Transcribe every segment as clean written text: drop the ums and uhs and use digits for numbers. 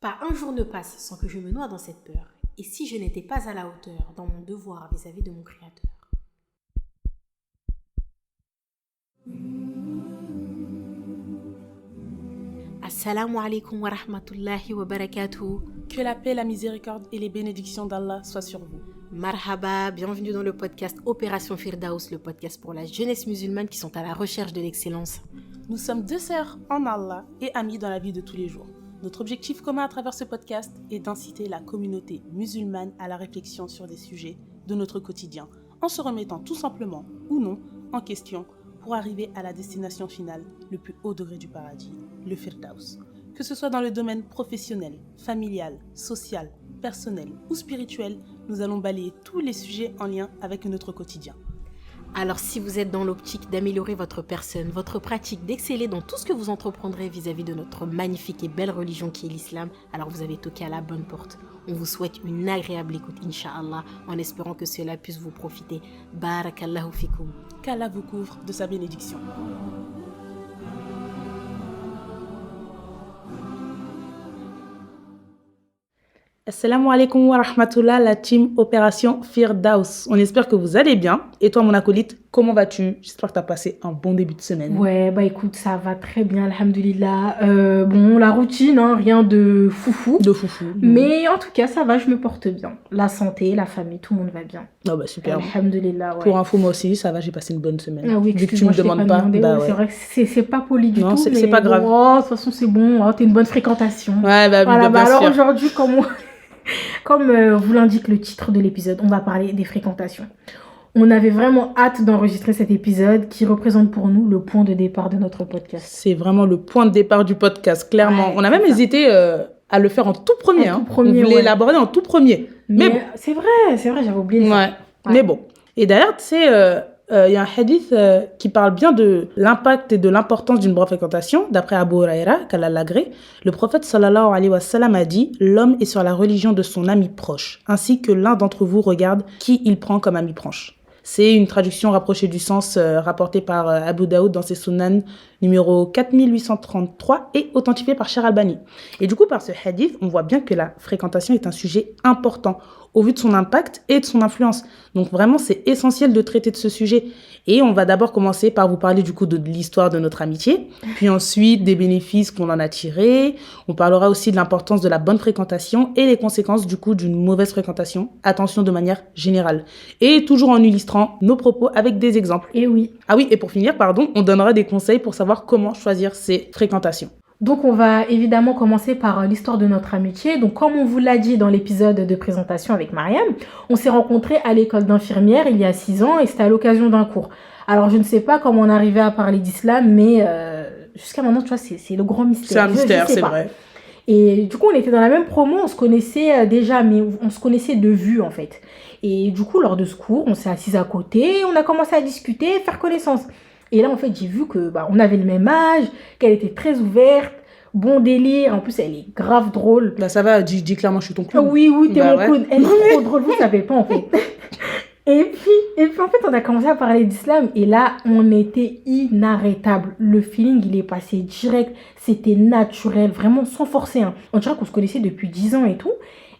Pas un jour ne passe sans que je me noie dans cette peur. Et si je n'étais pas à la hauteur dans mon devoir vis-à-vis de mon Créateur? Assalamu alaikum wa rahmatullahi wa barakatuh. Que la paix, la miséricorde et les bénédictions d'Allah soient sur vous. Marhaba, bienvenue dans le podcast Opération Firdaus, le podcast pour la jeunesse musulmane qui sont à la recherche de l'excellence. Nous sommes deux sœurs en Allah et amies dans la vie de tous les jours. Notre objectif commun à travers ce podcast est d'inciter la communauté musulmane à la réflexion sur des sujets de notre quotidien, en se remettant tout simplement ou non en question pour arriver à la destination finale, le plus haut degré du paradis, le Firdaus. Que ce soit dans le domaine professionnel, familial, social, personnel ou spirituel, nous allons balayer tous les sujets en lien avec notre quotidien. Alors si vous êtes dans l'optique d'améliorer votre personne, votre pratique, d'exceller dans tout ce que vous entreprendrez vis-à-vis de notre magnifique et belle religion qui est l'islam, alors vous avez toqué à la bonne porte. On vous souhaite une agréable écoute, Inch'Allah, en espérant que cela puisse vous profiter. Barakallahu fikum. Qu'Allah vous couvre de sa bénédiction. Assalamu alaikum wa rahmatullah, la team Opération Firdaus. On espère que vous allez bien. Et toi, mon acolyte, comment vas-tu? J'espère que tu as passé un bon début de semaine. Ouais, bah écoute, ça va très bien, alhamdoulilah. Bon, la routine, hein, rien de foufou. Mais en tout cas, ça va, je me porte bien. La santé, la famille, tout le monde va bien. Oh bah super. Alhamdoulilah, ouais. Pour info, moi aussi, ça va, j'ai passé une bonne semaine. Ah oui, vu que tu me demandes pas. Bah ouais. C'est vrai que c'est pas poli du tout. C'est pas grave. Oh, de toute façon, c'est bon, hein, t'es une bonne fréquentation. Ouais, bah voilà, bien sûr. Alors aujourd'hui, comme vous l'indique le titre de l'épisode, on va parler des fréquentations. On avait vraiment hâte d'enregistrer cet épisode qui représente pour nous le point de départ de notre podcast. C'est vraiment le point de départ du podcast, clairement. Ouais, on a même hésité à le faire en tout premier. On voulait l'aborder en tout premier. Mais bon. C'est vrai, j'avais oublié ça. Ouais. Mais bon. Et d'ailleurs, tu sais, il y a un hadith qui parle bien de l'impact et de l'importance d'une bonne fréquentation. D'après Abu Huraira, qu'Allah l'agrée, le prophète sallallahu alayhi wa sallam a dit « L'homme est sur la religion de son ami proche, ainsi que l'un d'entre vous regarde qui il prend comme ami proche. » C'est une traduction rapprochée du sens rapporté par Abu Daoud dans ses Sunan numéro 4833 et authentifié par Cheikh Albani. Et du coup, par ce hadith, on voit bien que la fréquentation est un sujet important au vu de son impact et de son influence. Donc vraiment, c'est essentiel de traiter de ce sujet. Et on va d'abord commencer par vous parler du coup de l'histoire de notre amitié, puis ensuite des bénéfices qu'on en a tirés. On parlera aussi de l'importance de la bonne fréquentation et les conséquences du coup d'une mauvaise fréquentation. Attention de manière générale. Et toujours en illustrant nos propos avec des exemples. Et oui. Ah oui, et pour finir, on donnera des conseils pour savoir comment choisir ses fréquentations. Donc on va évidemment commencer par l'histoire de notre amitié. Donc comme on vous l'a dit dans l'épisode de présentation avec Mariam, on s'est rencontrés à l'école d'infirmière il y a 6 ans et c'était à l'occasion d'un cours. Alors je ne sais pas comment on est arrivé à parler d'islam, mais jusqu'à maintenant, tu vois, c'est le grand mystère. C'est un mystère, c'est vrai. Et du coup, on était dans la même promo, on se connaissait déjà, mais on se connaissait de vue en fait. Et du coup, lors de ce cours, on s'est assis à côté, on a commencé à discuter, faire connaissance. Et là, en fait, j'ai vu que on avait le même âge, qu'elle était très ouverte, bon délire. En plus, elle est grave drôle. Bah ça va, dis clairement, je suis ton clown. Oui, t'es mon clown. Elle est trop drôle, vous savez pas en fait. Et puis, en fait, on a commencé à parler d'islam. Et là, on était inarrêtable. Le feeling, il est passé direct. C'était naturel, vraiment sans forcer. Hein. On dirait qu'on se connaissait depuis 10 ans et tout.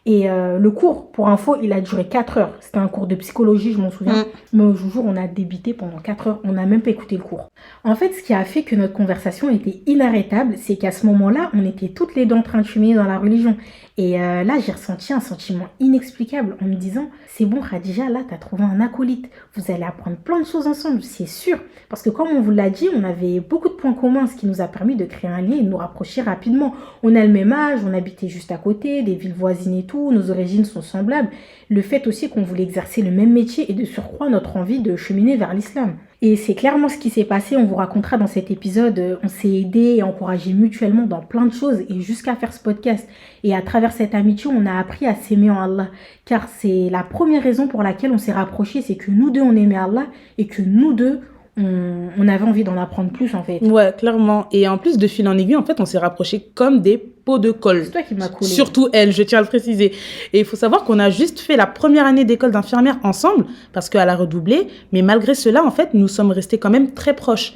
Et le cours, pour info, il a duré 4 heures. C'était un cours de psychologie, je m'en souviens. Mais au jour, on a débité pendant 4 heures. On n'a même pas écouté le cours. En fait, ce qui a fait que notre conversation était inarrêtable, c'est qu'à ce moment-là, on était toutes les deux en train de cheminer dans la religion. Et là, j'ai ressenti un sentiment inexplicable en me disant, c'est bon Khadija, là, t'as trouvé un acolyte. Vous allez apprendre plein de choses ensemble, c'est sûr. Parce que comme on vous l'a dit, on avait beaucoup de points communs, ce qui nous a permis de créer un lien et de nous rapprocher rapidement. On a le même âge, on habitait juste à côté, des villes voisines et tout, nos origines sont semblables. Le fait aussi qu'on voulait exercer le même métier et de surcroît notre envie de cheminer vers l'islam. Et c'est clairement ce qui s'est passé, on vous racontera dans cet épisode, on s'est aidés et encouragés mutuellement dans plein de choses et jusqu'à faire ce podcast. Et à travers cette amitié, on a appris à s'aimer en Allah. Car c'est la première raison pour laquelle on s'est rapprochés, c'est que nous deux on aimait Allah et que nous deux on avait envie d'en apprendre plus en fait. Ouais, clairement. Et en plus de fil en aiguille, en fait, on s'est rapprochés comme des pots de colle. C'est toi qui m'as collé. Surtout elle, je tiens à le préciser. Et il faut savoir qu'on a juste fait la première année d'école d'infirmière ensemble parce qu'elle a redoublé. Mais malgré cela, en fait, nous sommes restés quand même très proches.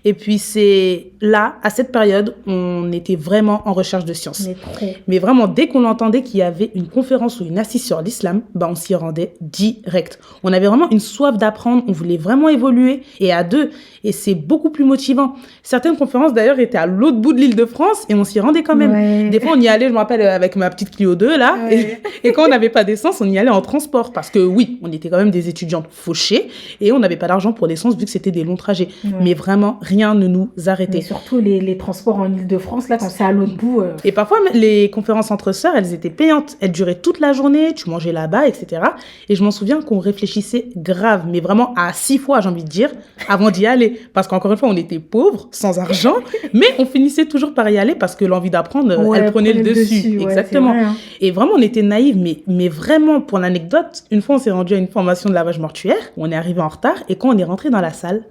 Et puis c'est là, à cette période, on était vraiment en recherche de science. Mais vraiment, dès qu'on entendait qu'il y avait une conférence ou une assise sur l'islam, bah, on s'y rendait direct. On avait vraiment une soif d'apprendre, on voulait vraiment évoluer, et à deux, et c'est beaucoup plus motivant. Certaines conférences d'ailleurs étaient à l'autre bout de l'Île-de-France, et on s'y rendait quand même. Ouais. Des fois, on y allait, je me rappelle, avec ma petite Clio 2, là, Ouais. et quand on n'avait pas d'essence, on y allait en transport, parce que oui, on était quand même des étudiantes fauchées, et on n'avait pas d'argent pour l'essence, vu que c'était des longs trajets. Ouais. Mais vraiment, rien ne nous arrêtait. Mais surtout les transports en Île-de-France, là, quand c'est à l'autre bout. Et parfois, les conférences entre sœurs, elles étaient payantes. Elles duraient toute la journée, tu mangeais là-bas, etc. Et je m'en souviens qu'on réfléchissait grave, mais vraiment à 6 fois, j'ai envie de dire, avant d'y aller. Parce qu'encore une fois, on était pauvres, sans argent, mais on finissait toujours par y aller parce que l'envie d'apprendre, elle prenait le dessus. Ouais, exactement. c'est vrai, hein. Et vraiment, on était naïves, mais vraiment, pour l'anecdote, une fois, on s'est rendu à une formation de lavage mortuaire. On est arrivé en retard et quand on est rentré dans la salle,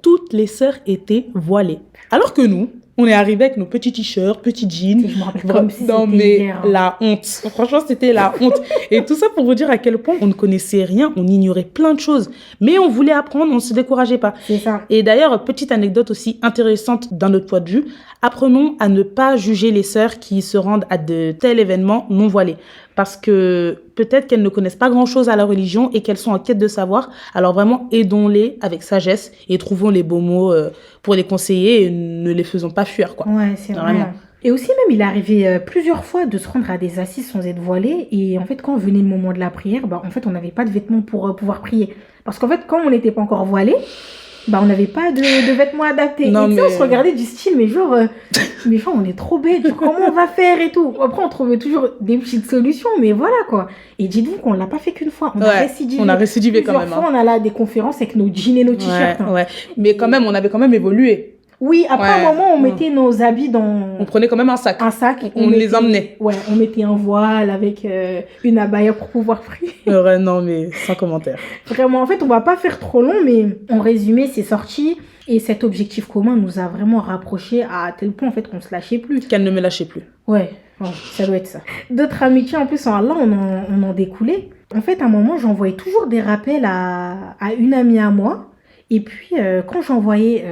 toutes les sœurs étaient voilées. Alors que nous, on est arrivé avec nos petits t-shirts, petits jeans. Je me rappelle comme si Non, c'était mais hier, hein. la honte. Franchement, c'était la honte. Et tout ça pour vous dire à quel point on ne connaissait rien, on ignorait plein de choses. Mais on voulait apprendre, on ne se décourageait pas. C'est ça. Et d'ailleurs, petite anecdote aussi intéressante d'un autre point de vue, apprenons à ne pas juger les sœurs qui se rendent à de tels événements non voilés. Parce que peut-être qu'elles ne connaissent pas grand-chose à la religion et qu'elles sont en quête de savoir. Alors vraiment, aidons-les avec sagesse et trouvons les beaux mots pour les conseiller et ne les faisons pas fuir, quoi. Ouais, c'est Vraiment. vrai. Et aussi même, il est arrivé plusieurs fois de se rendre à des assises sans être voilé. Et en fait, quand venait le moment de la prière, bah, en fait, on n'avait pas de vêtements pour pouvoir prier. Parce qu'en fait, quand on n'était pas encore voilé, bah, on n'avait pas de vêtements adaptés. Non, et tu sais, mais- on se regardait du style, mais genre, on est trop bêtes. Genre, comment on va faire et tout. Après, on trouvait toujours des petites solutions, mais voilà quoi. Et dites-vous qu'on l'a pas fait qu'une fois. On a récidivé. on a récidivé quand Plusieurs même. fois, on allait à des conférences avec nos jeans et nos t-shirts. hein. Ouais. Mais quand même, on avait quand même évolué. Oui, après Ouais. un moment, on mettait nos habits dans On prenait quand même un sac. un sac. On les emmenait. Ouais, on mettait un voile avec une abaya pour pouvoir prier. Ouais, non, mais sans commentaire. Vraiment, en fait, on va pas faire trop long, mais en résumé, c'est sorti. Et cet objectif commun nous a vraiment rapprochés à tel point, en fait, qu'on se lâchait plus. Qu'elle ne me lâchait plus. Ouais, ça doit être ça. D'autres amitiés, en plus, en Allah, on en découlait. En fait, à un moment, j'envoyais toujours des rappels à une amie à moi. Et puis, quand j'envoyais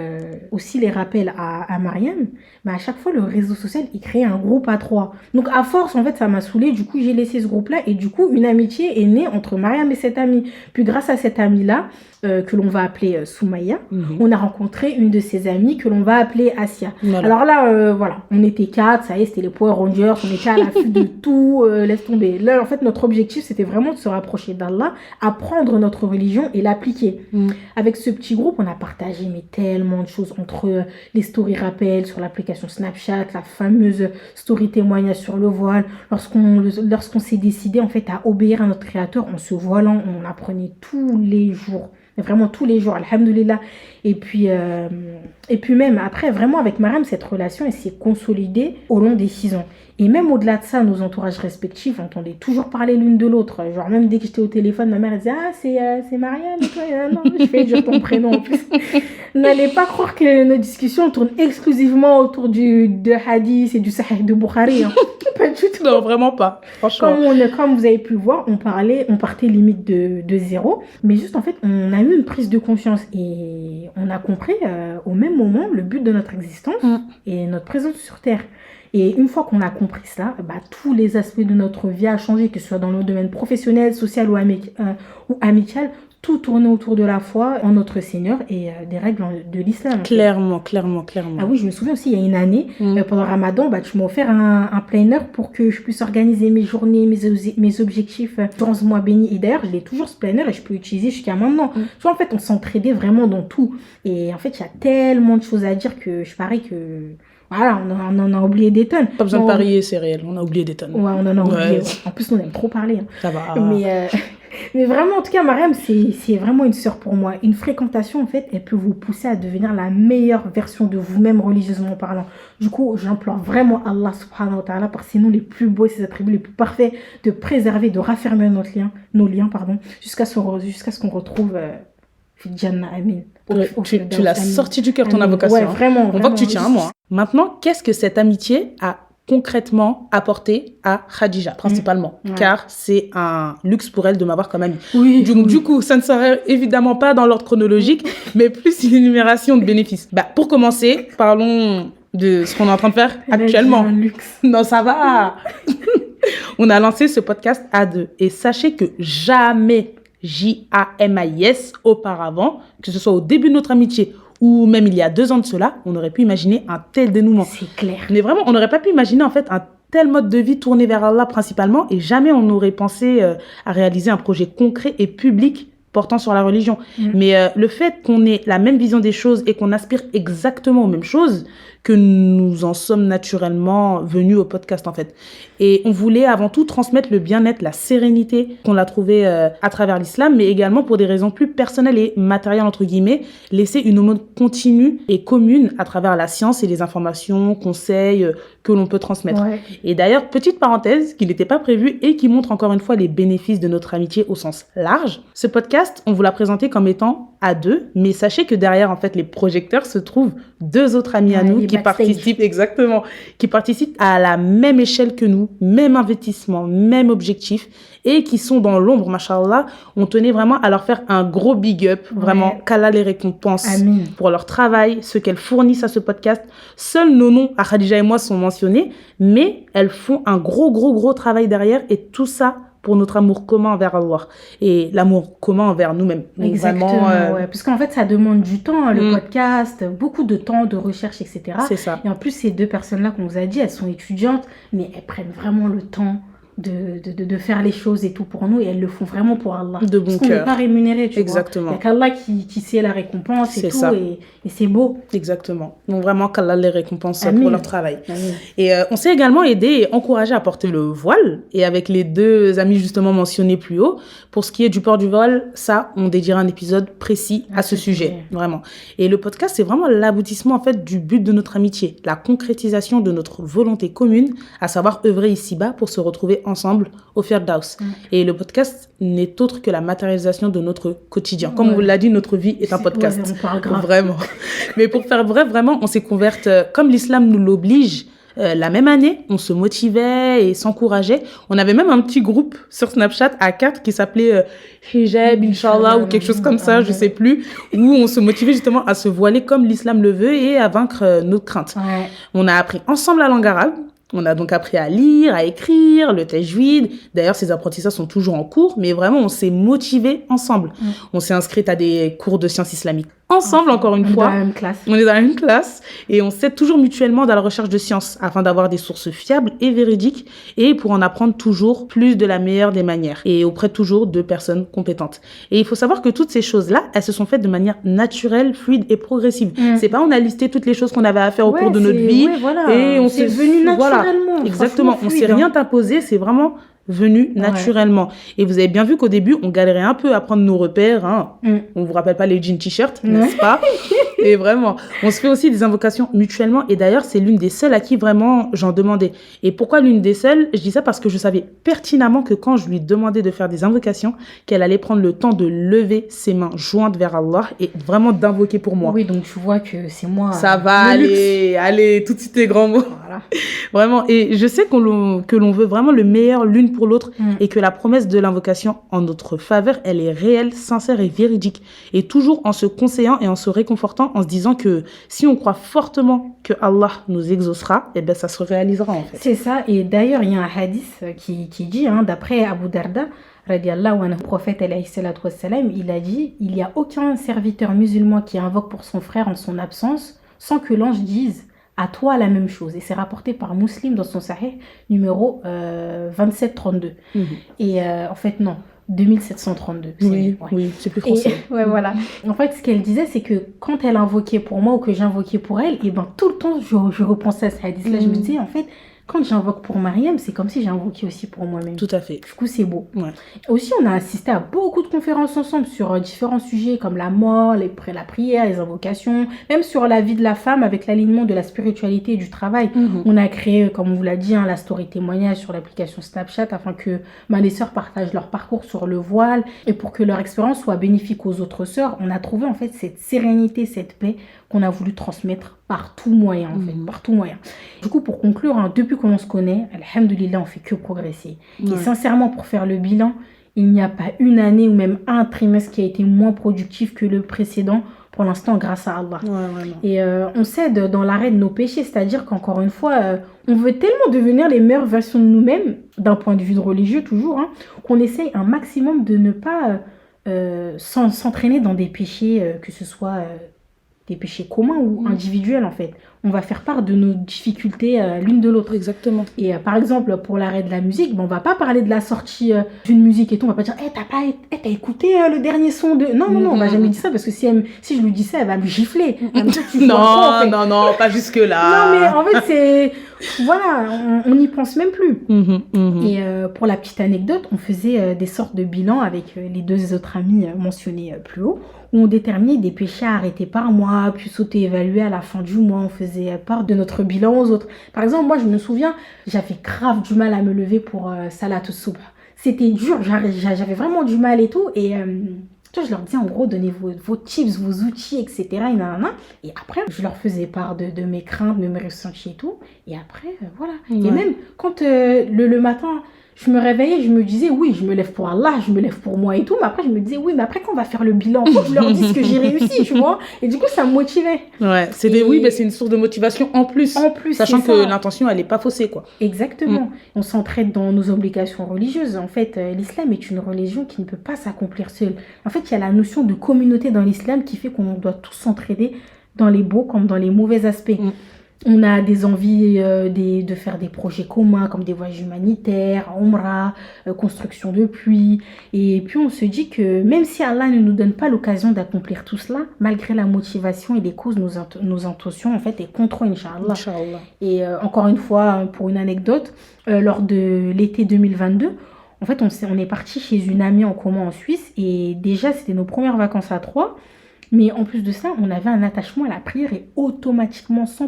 aussi les rappels à Mariam, bah, à chaque fois, le réseau social, il créait un groupe à 3. Donc, à force, en fait, ça m'a saoulée. Du coup, j'ai laissé ce groupe-là. Et du coup, une amitié est née entre Mariam et cette amie. Puis, grâce à cette amie-là, que l'on va appeler Soumaya, on a rencontré une de ses amies que l'on va appeler Asia. Voilà. Alors là, voilà, on était 4, ça y est, c'était les Power Rangers, on était à l'affût de tout, laisse tomber. Là, en fait, notre objectif, c'était vraiment de se rapprocher d'Allah, apprendre notre religion et l'appliquer. Avec ce petit groupe, on a partagé mais tellement de choses entre les stories rappels sur l'application Snapchat, la fameuse story témoignage sur le voile. Lorsqu'on s'est décidé en fait à obéir à notre créateur en se voilant, on apprenait tous les jours. Vraiment tous les jours, alhamdoulilah. Et puis même après, vraiment avec Mariam, cette relation, elle s'est consolidée au long des 6 ans. Et même au-delà de ça, nos entourages respectifs entendaient toujours parler l'une de l'autre. Genre même dès que j'étais au téléphone, ma mère elle disait « Ah, c'est Mariam et toi, non, je fais dire ton prénom en plus. » N'allez pas croire que nos discussions tournent exclusivement autour de hadith et du Sahih de Bukhari. Hein. Pas du tout. Non, vraiment pas. Franchement. Comme vous avez pu le voir, on partait limite de zéro. Mais juste en fait, on a eu une prise de conscience et on a compris au même moment le but de notre existence et notre présence sur Terre. Et une fois qu'on a compris cela, bah, tous les aspects de notre vie a changé, que ce soit dans le domaine professionnel, social ou amical, tout tournait autour de la foi en notre Seigneur et des règles de l'islam. Clairement. Ah oui, je me souviens aussi, il y a une année, pendant Ramadan, bah, tu m'as offert un planner pour que je puisse organiser mes journées, mes objectifs durant ce mois béni. Et d'ailleurs, je l'ai toujours ce planner et je peux l'utiliser jusqu'à maintenant. Tu vois, en fait, on s'entraidait vraiment dans tout. Et en fait, il y a tellement de choses à dire que je parie que... Voilà, on en a oublié des tonnes. Pas besoin de parier, c'est réel. On a oublié des tonnes. Ouais, on en a oublié. Ouais. En plus, on aime trop parler. Hein. Ça va. Mais vraiment, en tout cas, Mariam, c'est vraiment une sœur pour moi. Une fréquentation, en fait, elle peut vous pousser à devenir la meilleure version de vous-même, religieusement parlant. Du coup, j'implore vraiment Allah subhanahu wa ta'ala, par ses noms les plus beaux et ses attributs les plus parfaits, de préserver, de raffermir nos liens, jusqu'à ce qu'on retrouve... Jannah, amin. Tu l'as sorti du cœur, ton invocation. Ouais, vraiment. On voit que tu tiens à moi. Maintenant, qu'est-ce que cette amitié a concrètement apporter à Khadija, principalement, car c'est un luxe pour elle de m'avoir comme amie. Oui. Du coup, ça ne serait évidemment pas dans l'ordre chronologique, mais plus une énumération de bénéfices. Pour commencer, parlons de ce qu'on est en train de faire actuellement. Un luxe. Non, ça va. On a lancé ce podcast à deux. Et sachez que jamais, JAMIS, auparavant, que ce soit au début de notre amitié ou même il y a 2 ans de cela, on aurait pu imaginer un tel dénouement. C'est clair. Mais vraiment, on n'aurait pas pu imaginer en fait un tel mode de vie tourné vers Allah principalement, et jamais on n'aurait pensé à réaliser un projet concret et public portant sur la religion. Mais le fait qu'on ait la même vision des choses et qu'on aspire exactement aux mêmes choses, que nous en sommes naturellement venus au podcast en fait. Et on voulait avant tout transmettre le bien-être, la sérénité qu'on a trouvé à travers l'islam, mais également pour des raisons plus personnelles et matérielles entre guillemets, laisser une aumône continue et commune à travers la science et les informations, conseils que l'on peut transmettre. Ouais. Et d'ailleurs, petite parenthèse qui n'était pas prévue et qui montre encore une fois les bénéfices de notre amitié au sens large. Ce podcast, on vous l'a présenté comme étant à deux, mais sachez que derrière en fait les projecteurs se trouvent 2 autres amis à nous qui participent à la même échelle que nous, même investissement, même objectif, et qui sont dans l'ombre, machallah. On tenait vraiment à leur faire un gros big up, vraiment, qu'Allah les récompense pour leur travail, ce qu'elles fournissent à ce podcast. Seuls nos noms, à Khadija et moi, sont mentionnés, mais elles font un gros travail derrière, et tout ça pour notre amour commun envers Allah et l'amour commun envers nous-mêmes. Donc exactement, vraiment, ouais. Parce qu'en fait, ça demande du temps, le podcast, beaucoup de temps, de recherche, etc. C'est ça. Et en plus, ces 2 personnes-là qu'on vous a dit, elles sont étudiantes, mais elles prennent vraiment le temps de faire les choses et tout pour nous, et elles le font vraiment pour Allah. De bon cœur. Parce qu'on n'est pas rémunéré, tu exactement. vois. Il n'y a qu'Allah qui sait la récompense et c'est tout, ça. Et c'est beau. Exactement. Donc vraiment qu'Allah les récompense Amin. pour leur travail. Amin. Et on s'est également aidé et encouragé à porter le voile, et avec les 2 amis justement mentionnés plus haut. Pour ce qui est du port du voile, ça, on dédiera un épisode précis à ce sujet, vraiment. Et le podcast, c'est vraiment l'aboutissement en fait du but de notre amitié, la concrétisation de notre volonté commune, à savoir œuvrer ici-bas pour se retrouver ensemble au Firdaus. Et le podcast n'est autre que la matérialisation de notre quotidien. Comme on vous l'a dit, notre vie est un podcast. Ouais, on parle grave. Vraiment. Mais pour faire bref, vraiment, on s'est couverte comme l'islam nous l'oblige. La même année, on se motivait et s'encourageait. On avait même un petit groupe sur Snapchat à 4 qui s'appelait Hijab, Inch'Allah, ou quelque chose comme ça, je sais plus, où on se motivait justement à se voiler comme l'islam le veut et à vaincre nos craintes. Ouais. On a appris ensemble la langue arabe. On a donc appris à lire, à écrire, le tajwid. D'ailleurs, ces apprentissages sont toujours en cours, mais vraiment, on s'est motivés ensemble. On s'est inscrite à des cours de sciences islamiques ensemble, encore une fois. Dans la même classe. On est dans la même classe et on s'aide toujours mutuellement dans la recherche de sciences afin d'avoir des sources fiables et véridiques et pour en apprendre toujours plus de la meilleure des manières et auprès toujours de personnes compétentes. Et il faut savoir que toutes ces choses-là, elles se sont faites de manière naturelle, fluide et progressive. C'est pas on a listé toutes les choses qu'on avait à faire au cours de notre vie et on s'est venu naturellement. Exactement, on s'est rien imposé, c'est vraiment venu naturellement. Et vous avez bien vu qu'au début, on galérait un peu à prendre nos repères. Hein. On vous rappelle pas les jeans t-shirts, n'est-ce pas? Et vraiment, on se fait aussi des invocations mutuellement. Et d'ailleurs, c'est l'une des seules à qui vraiment j'en demandais. Et pourquoi l'une des seules? Je dis ça parce que je savais pertinemment que quand je lui demandais de faire des invocations, qu'elle allait prendre le temps de lever ses mains jointes vers Allah et vraiment d'invoquer pour moi. Oui, donc tu vois que c'est moi. Ça va, allez, tout de suite tes grands mots. Voilà. Vraiment. Et je sais que l'on veut vraiment le meilleur l'une pour l'autre et que la promesse de l'invocation en notre faveur, elle est réelle, sincère et véridique. Et toujours en se conseillant et en se réconfortant, en se disant que si on croit fortement que Allah nous exaucera, eh ben ça se réalisera en fait. C'est ça. Et d'ailleurs, il y a un hadith qui dit, d'après Abu Darda, radiallahu anhu, prophète alayhi salatu wassalam, il a dit, il n'y a aucun serviteur musulman qui invoque pour son frère en son absence sans que l'ange dise à toi la même chose. Et c'est rapporté par Muslim dans son Sahih numéro 2732. Et en fait, non, 2732. Oui, c'est plus français. Ouais, voilà. En fait, ce qu'elle disait, c'est que quand elle invoquait pour moi ou que j'invoquais pour elle, et ben tout le temps, je repensais à ce hadith-là. Je me disais, en fait, quand j'invoque pour Mariam, c'est comme si j'invoquais aussi pour moi-même. Tout à fait. Du coup, c'est beau. Ouais. Aussi, on a assisté à beaucoup de conférences ensemble sur différents sujets comme la mort, la prière, les invocations, même sur la vie de la femme avec l'alignement de la spiritualité et du travail. On a créé, comme on vous l'a dit, la story témoignage sur l'application Snapchat afin que les sœurs partagent leur parcours sur le voile et pour que leur expérience soit bénéfique aux autres sœurs. On a trouvé en fait cette sérénité, cette paix qu'on a voulu transmettre par tout moyen, en fait, par tout moyen. Du coup, pour conclure, hein, depuis qu'on se connaît, alhamdoulilah, on fait que progresser. Et sincèrement, pour faire le bilan, il n'y a pas une année ou même un trimestre qui a été moins productif que le précédent, pour l'instant, grâce à Allah. Et on cède dans l'arrêt de nos péchés, c'est-à-dire qu'encore une fois, on veut tellement devenir les meilleures versions de nous-mêmes, d'un point de vue religieux toujours, hein, qu'on essaye un maximum de ne pas s'entraîner dans des péchés, que ce soit des péchés communs ou individuels en fait. On va faire part de nos difficultés l'une de l'autre. Exactement. Et par exemple, pour l'arrêt de la musique, on va pas parler de la sortie d'une musique et tout. On va pas dire, t'as écouté le dernier son de... Non, on va jamais dire ça parce que si je lui dis ça, elle va me gifler. Non, pas jusque-là. Non, mais en fait, c'est... Voilà, on n'y pense même plus. Et pour la petite anecdote, on faisait des sortes de bilans avec les deux autres amis mentionnés plus haut, où on déterminait des péchés arrêtés par mois, puis évalués à la fin du mois. On faisait part de notre bilan aux autres. Par exemple, moi, je me souviens, j'avais grave du mal à me lever pour Salat al-Subh. C'était dur, j'avais vraiment du mal et tout. Et je leur disais, en gros, donnez vos tips, vos outils, etc. Et après, je leur faisais part de mes craintes, de mes ressentis et tout. Et après, voilà. Ouais. Et même quand le matin... je me réveillais, je me disais, oui, je me lève pour Allah, je me lève pour moi et tout. Mais après, je me disais, oui, mais après, quand on va faire le bilan, faut que je leur dise que j'ai réussi, tu vois. Et du coup, ça me motivait. Ouais, mais c'est une source de motivation en plus. Sachant que l'intention, elle n'est pas faussée, quoi. Exactement. On s'entraide dans nos obligations religieuses. En fait, l'islam est une religion qui ne peut pas s'accomplir seule. En fait, il y a la notion de communauté dans l'islam qui fait qu'on doit tous s'entraider dans les beaux comme dans les mauvais aspects. On a des envies de faire des projets communs comme des voyages humanitaires, Umrah, construction de puits. Et puis on se dit que même si Allah ne nous donne pas l'occasion d'accomplir tout cela, malgré la motivation et les causes, nos intentions en fait est contre Inch'Allah. Et encore une fois, pour une anecdote, lors de l'été 2022, en fait on est parti chez une amie en commun en Suisse et déjà c'était nos premières vacances à 3. Mais en plus de ça, on avait un attachement à la prière et automatiquement, sans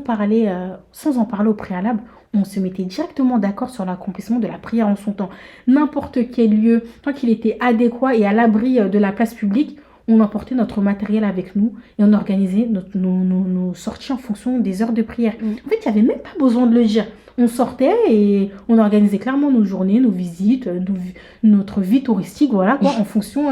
en parler au préalable, on se mettait directement d'accord sur l'accomplissement de la prière en son temps. N'importe quel lieu, tant qu'il était adéquat et à l'abri de la place publique, on emportait notre matériel avec nous et on organisait nos sorties en fonction des heures de prière. En fait, il n'y avait même pas besoin de le dire. On sortait et on organisait clairement nos journées, nos visites, notre vie touristique, voilà, quoi, en fonction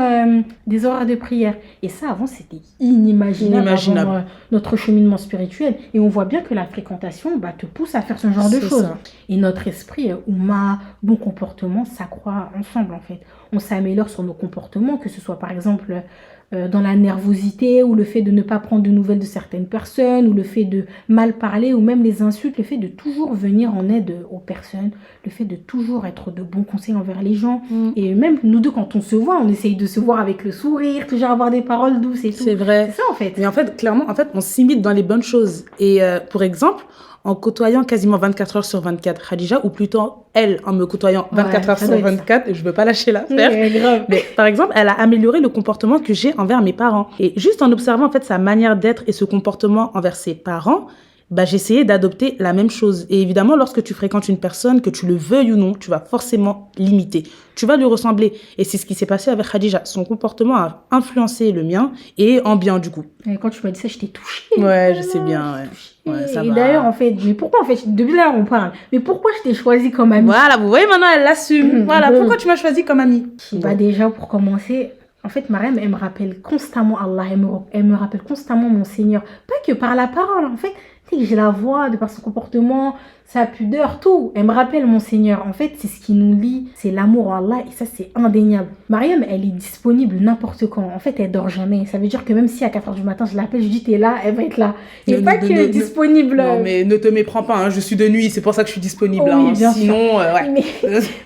des horaires de prière. Et ça, avant, c'était inimaginable. Avant, notre cheminement spirituel. Et on voit bien que la fréquentation te pousse à faire ce genre de choses. Et notre esprit, Oumma, bon comportement, s'accroît ensemble, en fait. On s'améliore sur nos comportements, que ce soit, par exemple... dans la nervosité ou le fait de ne pas prendre de nouvelles de certaines personnes ou le fait de mal parler ou même les insultes, le fait de toujours venir en aide aux personnes, le fait de toujours être de bons conseils envers les gens. Et même nous deux, quand on se voit, on essaye de se voir avec le sourire, toujours avoir des paroles douces et tout. C'est vrai. C'est ça en fait. Mais en fait, clairement, on s'imite dans les bonnes choses. Et pour exemple, en côtoyant quasiment 24 heures sur 24 Khadija, ou plutôt elle, en me côtoyant 24 heures sur 24, et je veux pas lâcher l'affaire. Mais par exemple, elle a amélioré le comportement que j'ai envers mes parents. Et juste en observant en fait sa manière d'être et ce comportement envers ses parents, j'ai essayé d'adopter la même chose. Et évidemment, lorsque tu fréquentes une personne, que tu le veuilles ou non, tu vas forcément l'imiter. Tu vas lui ressembler. Et c'est ce qui s'est passé avec Khadija. Son comportement a influencé le mien et en bien, du coup. Et quand tu m'as dit ça, je t'ai touchée. Ouais, je sais bien, ouais. Ça et va. d'ailleurs, en fait, mais pourquoi, en fait, depuis là, on parle, mais pourquoi je t'ai choisie comme amie? Voilà, vous voyez, maintenant, elle l'assume. Voilà, pourquoi tu m'as choisie comme amie? Déjà, pour commencer... En fait, Mariam, elle me rappelle constamment Allah, elle me rappelle constamment mon Seigneur. Pas que par la parole, en fait, tu sais que je la vois de par son comportement, sa pudeur, tout. Elle me rappelle mon Seigneur. En fait, c'est ce qui nous lie, c'est l'amour en Allah et ça, c'est indéniable. Mariam, elle est disponible n'importe quand. En fait, elle dort jamais. Ça veut dire que même si à 4h du matin, je l'appelle, je dis t'es là, elle va être là. Et pas que disponible. Non, mais ne te méprends pas, hein, je suis de nuit, c'est pour ça que je suis disponible. Oui, bien sinon, ouais.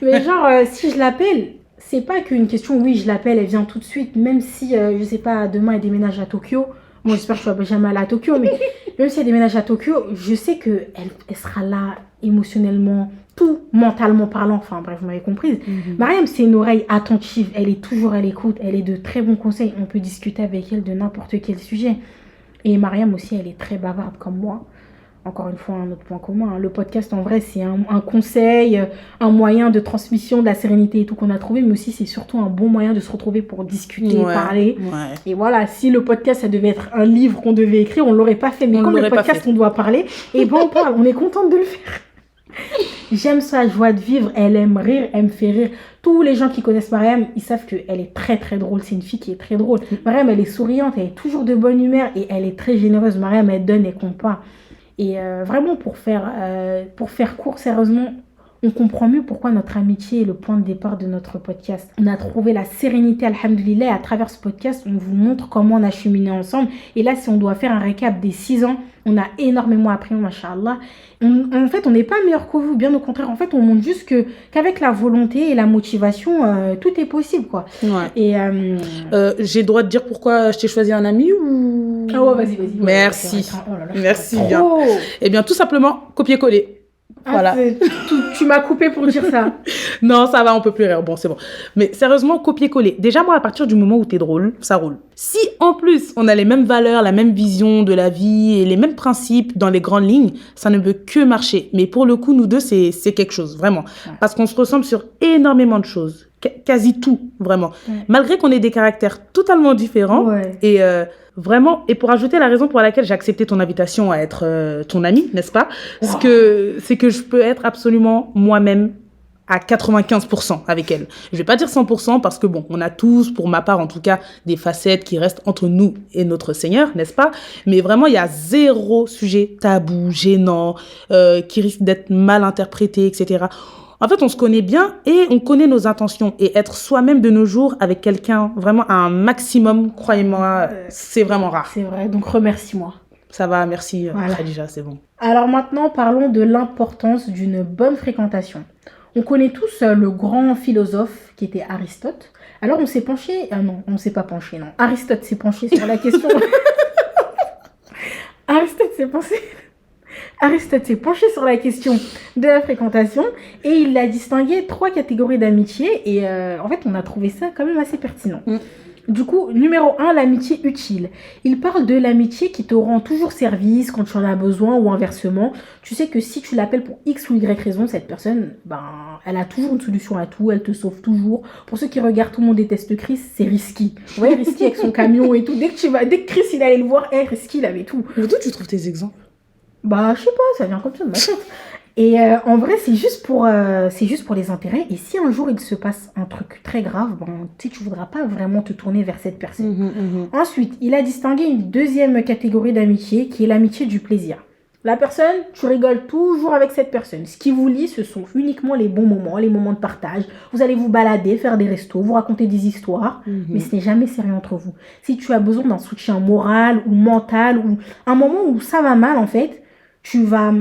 Mais genre, si je l'appelle... C'est pas qu'une question, oui, je l'appelle, elle vient tout de suite, même si, je sais pas, demain elle déménage à Tokyo. Moi, j'espère que je ne vais jamais aller à Tokyo, mais même si elle déménage à Tokyo, je sais qu'elle sera là émotionnellement, tout, mentalement parlant. Enfin, bref, vous m'avez comprise. Mariam, c'est une oreille attentive, elle est toujours à l'écoute, elle est de très bons conseils. On peut discuter avec elle de n'importe quel sujet. Et Mariam aussi, elle est très bavarde comme moi. encore une fois, un autre point commun. Hein. Le podcast, en vrai, c'est un conseil, un moyen de transmission de la sérénité et tout qu'on a trouvé, mais aussi, c'est surtout un bon moyen de se retrouver pour discuter, parler. Ouais. Et voilà, si le podcast, ça devait être un livre qu'on devait écrire, on ne l'aurait pas fait. Mais comme le podcast, on doit parler, et ben on parle, on est contente de le faire. J'aime sa joie de vivre, elle aime rire, elle me fait rire. Tous les gens qui connaissent Mariam, ils savent qu'elle est très très drôle, c'est une fille qui est très drôle. Mariam, elle est souriante, elle est toujours de bonne humeur et elle est très généreuse. Mariam, elle donne, elle compte pas. Et vraiment, pour faire court, sérieusement, on comprend mieux pourquoi notre amitié est le point de départ de notre podcast. On a trouvé la sérénité, alhamdoulilah, et à travers ce podcast, on vous montre comment on a cheminé ensemble. Et là, si on doit faire un récap des 6 ans, on a énormément appris, machallah. En fait, on n'est pas meilleur que vous, bien au contraire. En fait, on montre juste qu'avec la volonté et la motivation, tout est possible, quoi. Ouais. Et j'ai le droit de dire pourquoi je t'ai choisi un ami ou... Ah ouais, vas-y. Merci. Oh là là, Merci bien. Eh bien, tout simplement, copier-coller. Voilà. Tu m'as coupé pour dire ça. Non, ça va, on peut plus rire. Bon, c'est bon. Mais sérieusement, copier-coller. Déjà, moi, à partir du moment où t'es drôle, ça roule. Si, en plus, on a les mêmes valeurs, la même vision de la vie et les mêmes principes dans les grandes lignes, ça ne peut que marcher. Mais pour le coup, nous deux, c'est quelque chose, vraiment. Ouais. Parce qu'on se ressemble sur énormément de choses. Quasi tout, vraiment. Ouais. Malgré qu'on ait des caractères totalement différents. Ouais. Et vraiment, et pour ajouter la raison pour laquelle j'ai accepté ton invitation à être ton amie, n'est-ce pas? Wow. C'est que je peux être absolument moi-même à 95% avec elle. Je vais pas dire 100% parce que bon, on a tous, pour ma part en tout cas, des facettes qui restent entre nous et notre Seigneur, n'est-ce pas? Mais vraiment, il y a zéro sujet tabou, gênant, qui risque d'être mal interprété, etc. En fait, on se connaît bien et on connaît nos intentions. Et être soi-même de nos jours avec quelqu'un, vraiment à un maximum, croyez-moi, c'est vraiment rare. C'est vrai, donc remercie-moi. Ça va, merci Khadija, c'est bon. Alors maintenant, parlons de l'importance d'une bonne fréquentation. On connaît tous le grand philosophe qui était Aristote. Alors on s'est penché... Ah non, on ne s'est pas penché, non. Aristote s'est penché sur la question... Aristote s'est penché sur la question de la fréquentation et il a distingué 3 catégories d'amitié et en fait on a trouvé ça quand même assez pertinent. Du coup, numéro 1, l'amitié utile. Il parle de l'amitié qui te rend toujours service quand tu en as besoin ou inversement. Tu sais que si tu l'appelles pour X ou Y raison, cette personne, elle a toujours une solution à tout, elle te sauve toujours. Pour ceux qui regardent Tout le monde déteste Chris, c'est Risky. Vous voyez Risky avec son camion et tout. Dès que Chris il allait le voir, Risky il avait tout. Mais toi tu trouves tes exemples? Je sais pas, ça vient comme ça de ma tête. Et en vrai, c'est juste pour les intérêts. Et si un jour il se passe un truc très grave, tu voudras pas vraiment te tourner vers cette personne. Ensuite, il a distingué une deuxième catégorie d'amitié qui est l'amitié du plaisir. La personne, tu rigoles toujours avec cette personne. Ce qui vous lie, ce sont uniquement les bons moments, les moments de partage. Vous allez vous balader, faire des restos, vous raconter des histoires, mais ce n'est jamais sérieux entre vous. Si tu as besoin d'un soutien moral ou mental ou un moment où ça va mal, en fait, tu vas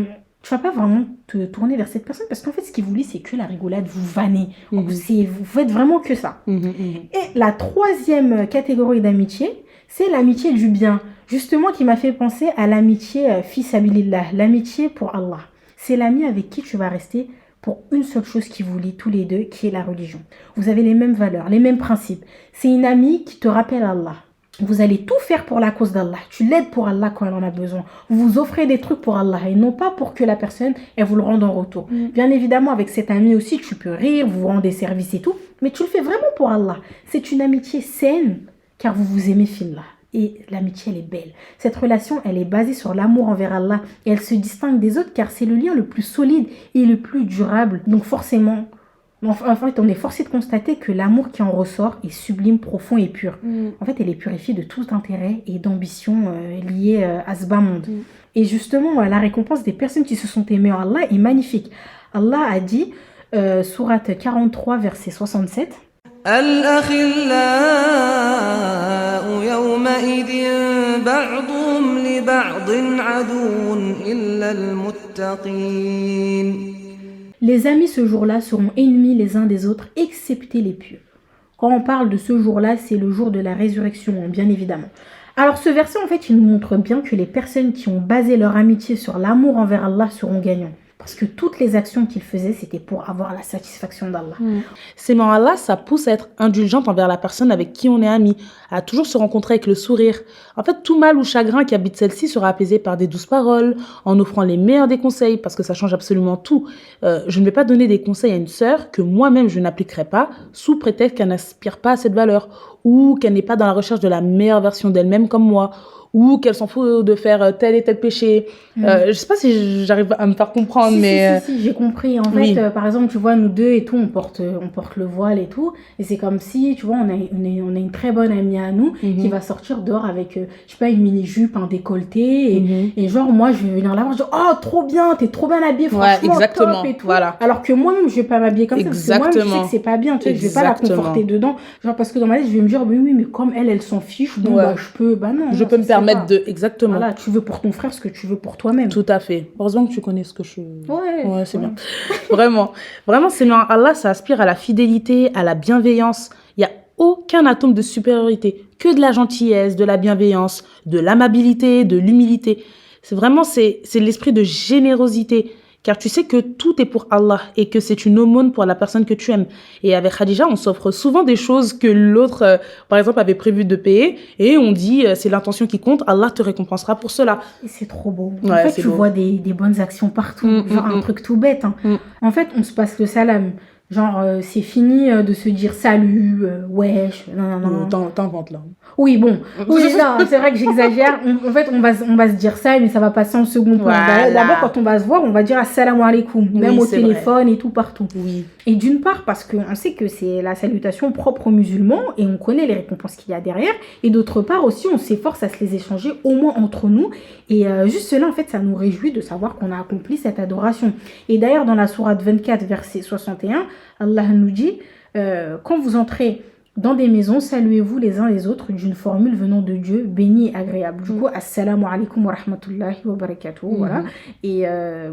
pas vraiment te tourner vers cette personne parce qu'en fait, ce qui vous lie, c'est que la rigolade, vous vannez. Vous faites vraiment que ça. Et la troisième catégorie d'amitié, c'est l'amitié du bien. Justement, qui m'a fait penser à l'amitié fi sabilillah, l'amitié pour Allah. C'est l'ami avec qui tu vas rester pour une seule chose qui vous lie tous les deux, qui est la religion. Vous avez les mêmes valeurs, les mêmes principes. C'est une amie qui te rappelle Allah. Vous allez tout faire pour la cause d'Allah. Tu l'aides pour Allah quand elle en a besoin. Vous vous offrez des trucs pour Allah et non pas pour que la personne, elle vous le rende en retour. Bien évidemment, avec cet ami aussi, tu peux rire, vous rendez service et tout, mais tu le fais vraiment pour Allah. C'est une amitié saine car vous vous aimez fillah. Et l'amitié, elle est belle. Cette relation, elle est basée sur l'amour envers Allah et elle se distingue des autres car c'est le lien le plus solide et le plus durable. Donc forcément... En fait, on est forcé de constater que l'amour qui en ressort est sublime, profond et pur. En fait, elle est purifiée de tout intérêt et d'ambition liées à ce bas monde. Et justement, la récompense des personnes qui se sont aimées en Allah est magnifique. Allah a dit, sourate 43, verset 67, الأخلاء يومئذ بعضهم لبعض عدو إلا المتقين. Les amis ce jour-là seront ennemis les uns des autres, excepté les pieux. Quand on parle de ce jour-là, c'est le jour de la résurrection, bien évidemment. Alors ce verset, en fait, il nous montre bien que les personnes qui ont basé leur amitié sur l'amour envers Allah seront gagnants. parce que toutes les actions qu'il faisait, c'était pour avoir la satisfaction d'Allah. S'aimer Allah, ça pousse à être indulgente envers la personne avec qui on est ami, à toujours se rencontrer avec le sourire. En fait, tout mal ou chagrin qui habite celle-ci sera apaisé par des douces paroles, en offrant les meilleurs des conseils, parce que ça change absolument tout. Je ne vais pas donner des conseils à une sœur que moi-même je n'appliquerai pas, sous prétexte qu'elle n'aspire pas à cette valeur, ou qu'elle n'est pas dans la recherche de la meilleure version d'elle-même comme moi, ou qu'elle s'en fout de faire tel et tel péché. Je sais pas si j'arrive à me faire comprendre, mais... Si, j'ai compris. En oui. fait, par exemple, tu vois, nous deux et tout, on porte le voile et tout. Et c'est comme si, tu vois, on a une très bonne amie à nous qui va sortir dehors avec, je sais pas, une mini-jupe, un décolleté. Et genre, moi, je vais venir la voir, je dis, oh, trop bien, t'es trop bien habillée, franchement, exactement. top et tout. Voilà. Alors que moi-même, je vais pas m'habiller comme ça. Parce que moi, je sais que c'est pas bien, tu sais, je vais pas la conforter dedans. Genre, parce que dans ma tête, je vais me dire, oui, mais comme elle s'en fiche, bon, bah, je peux, bah non. Je peux me permettre de, exactement. Voilà, tu veux pour ton frère ce que tu veux pour toi-même. Tout à fait. Heureusement que tu connais ce que je... Ouais, c'est bien. Vraiment, c'est bien. Allah, ça aspire à la fidélité, à la bienveillance. Il n'y a aucun atome de supériorité, que de la gentillesse, de la bienveillance, de l'amabilité, de l'humilité. C'est l'esprit de générosité. Car tu sais que tout est pour Allah et que c'est une aumône pour la personne que tu aimes. Et avec Khadija, on s'offre souvent des choses que l'autre, par exemple, avait prévu de payer. Et on dit, c'est l'intention qui compte, Allah te récompensera pour cela. Et c'est trop beau. Ouais, en fait, tu vois des bonnes actions partout. Genre un truc tout bête. Hein. En fait, on se passe le salam. Genre, c'est fini de se dire salut, wesh, non. T'inventes là. Oui, bon. Oui, non, c'est vrai que j'exagère. En fait, on va se dire ça, mais ça va passer en second plan. Voilà. D'abord, quand on va se voir, on va dire assalamu alaikum, même au téléphone et tout, partout. Oui. Et d'une part, parce qu'on sait que c'est la salutation propre aux musulmans et on connaît les récompenses qu'il y a derrière. Et d'autre part aussi, on s'efforce à se les échanger au moins entre nous. Et juste cela, en fait, ça nous réjouit de savoir qu'on a accompli cette adoration. Et d'ailleurs, dans la sourate 24, verset 61, Allah nous dit, quand vous entrez dans des maisons, saluez-vous les uns les autres d'une formule venant de Dieu, béni et agréable. Du coup, assalamu alaikum wa rahmatullahi wa barakatuh. Voilà. Et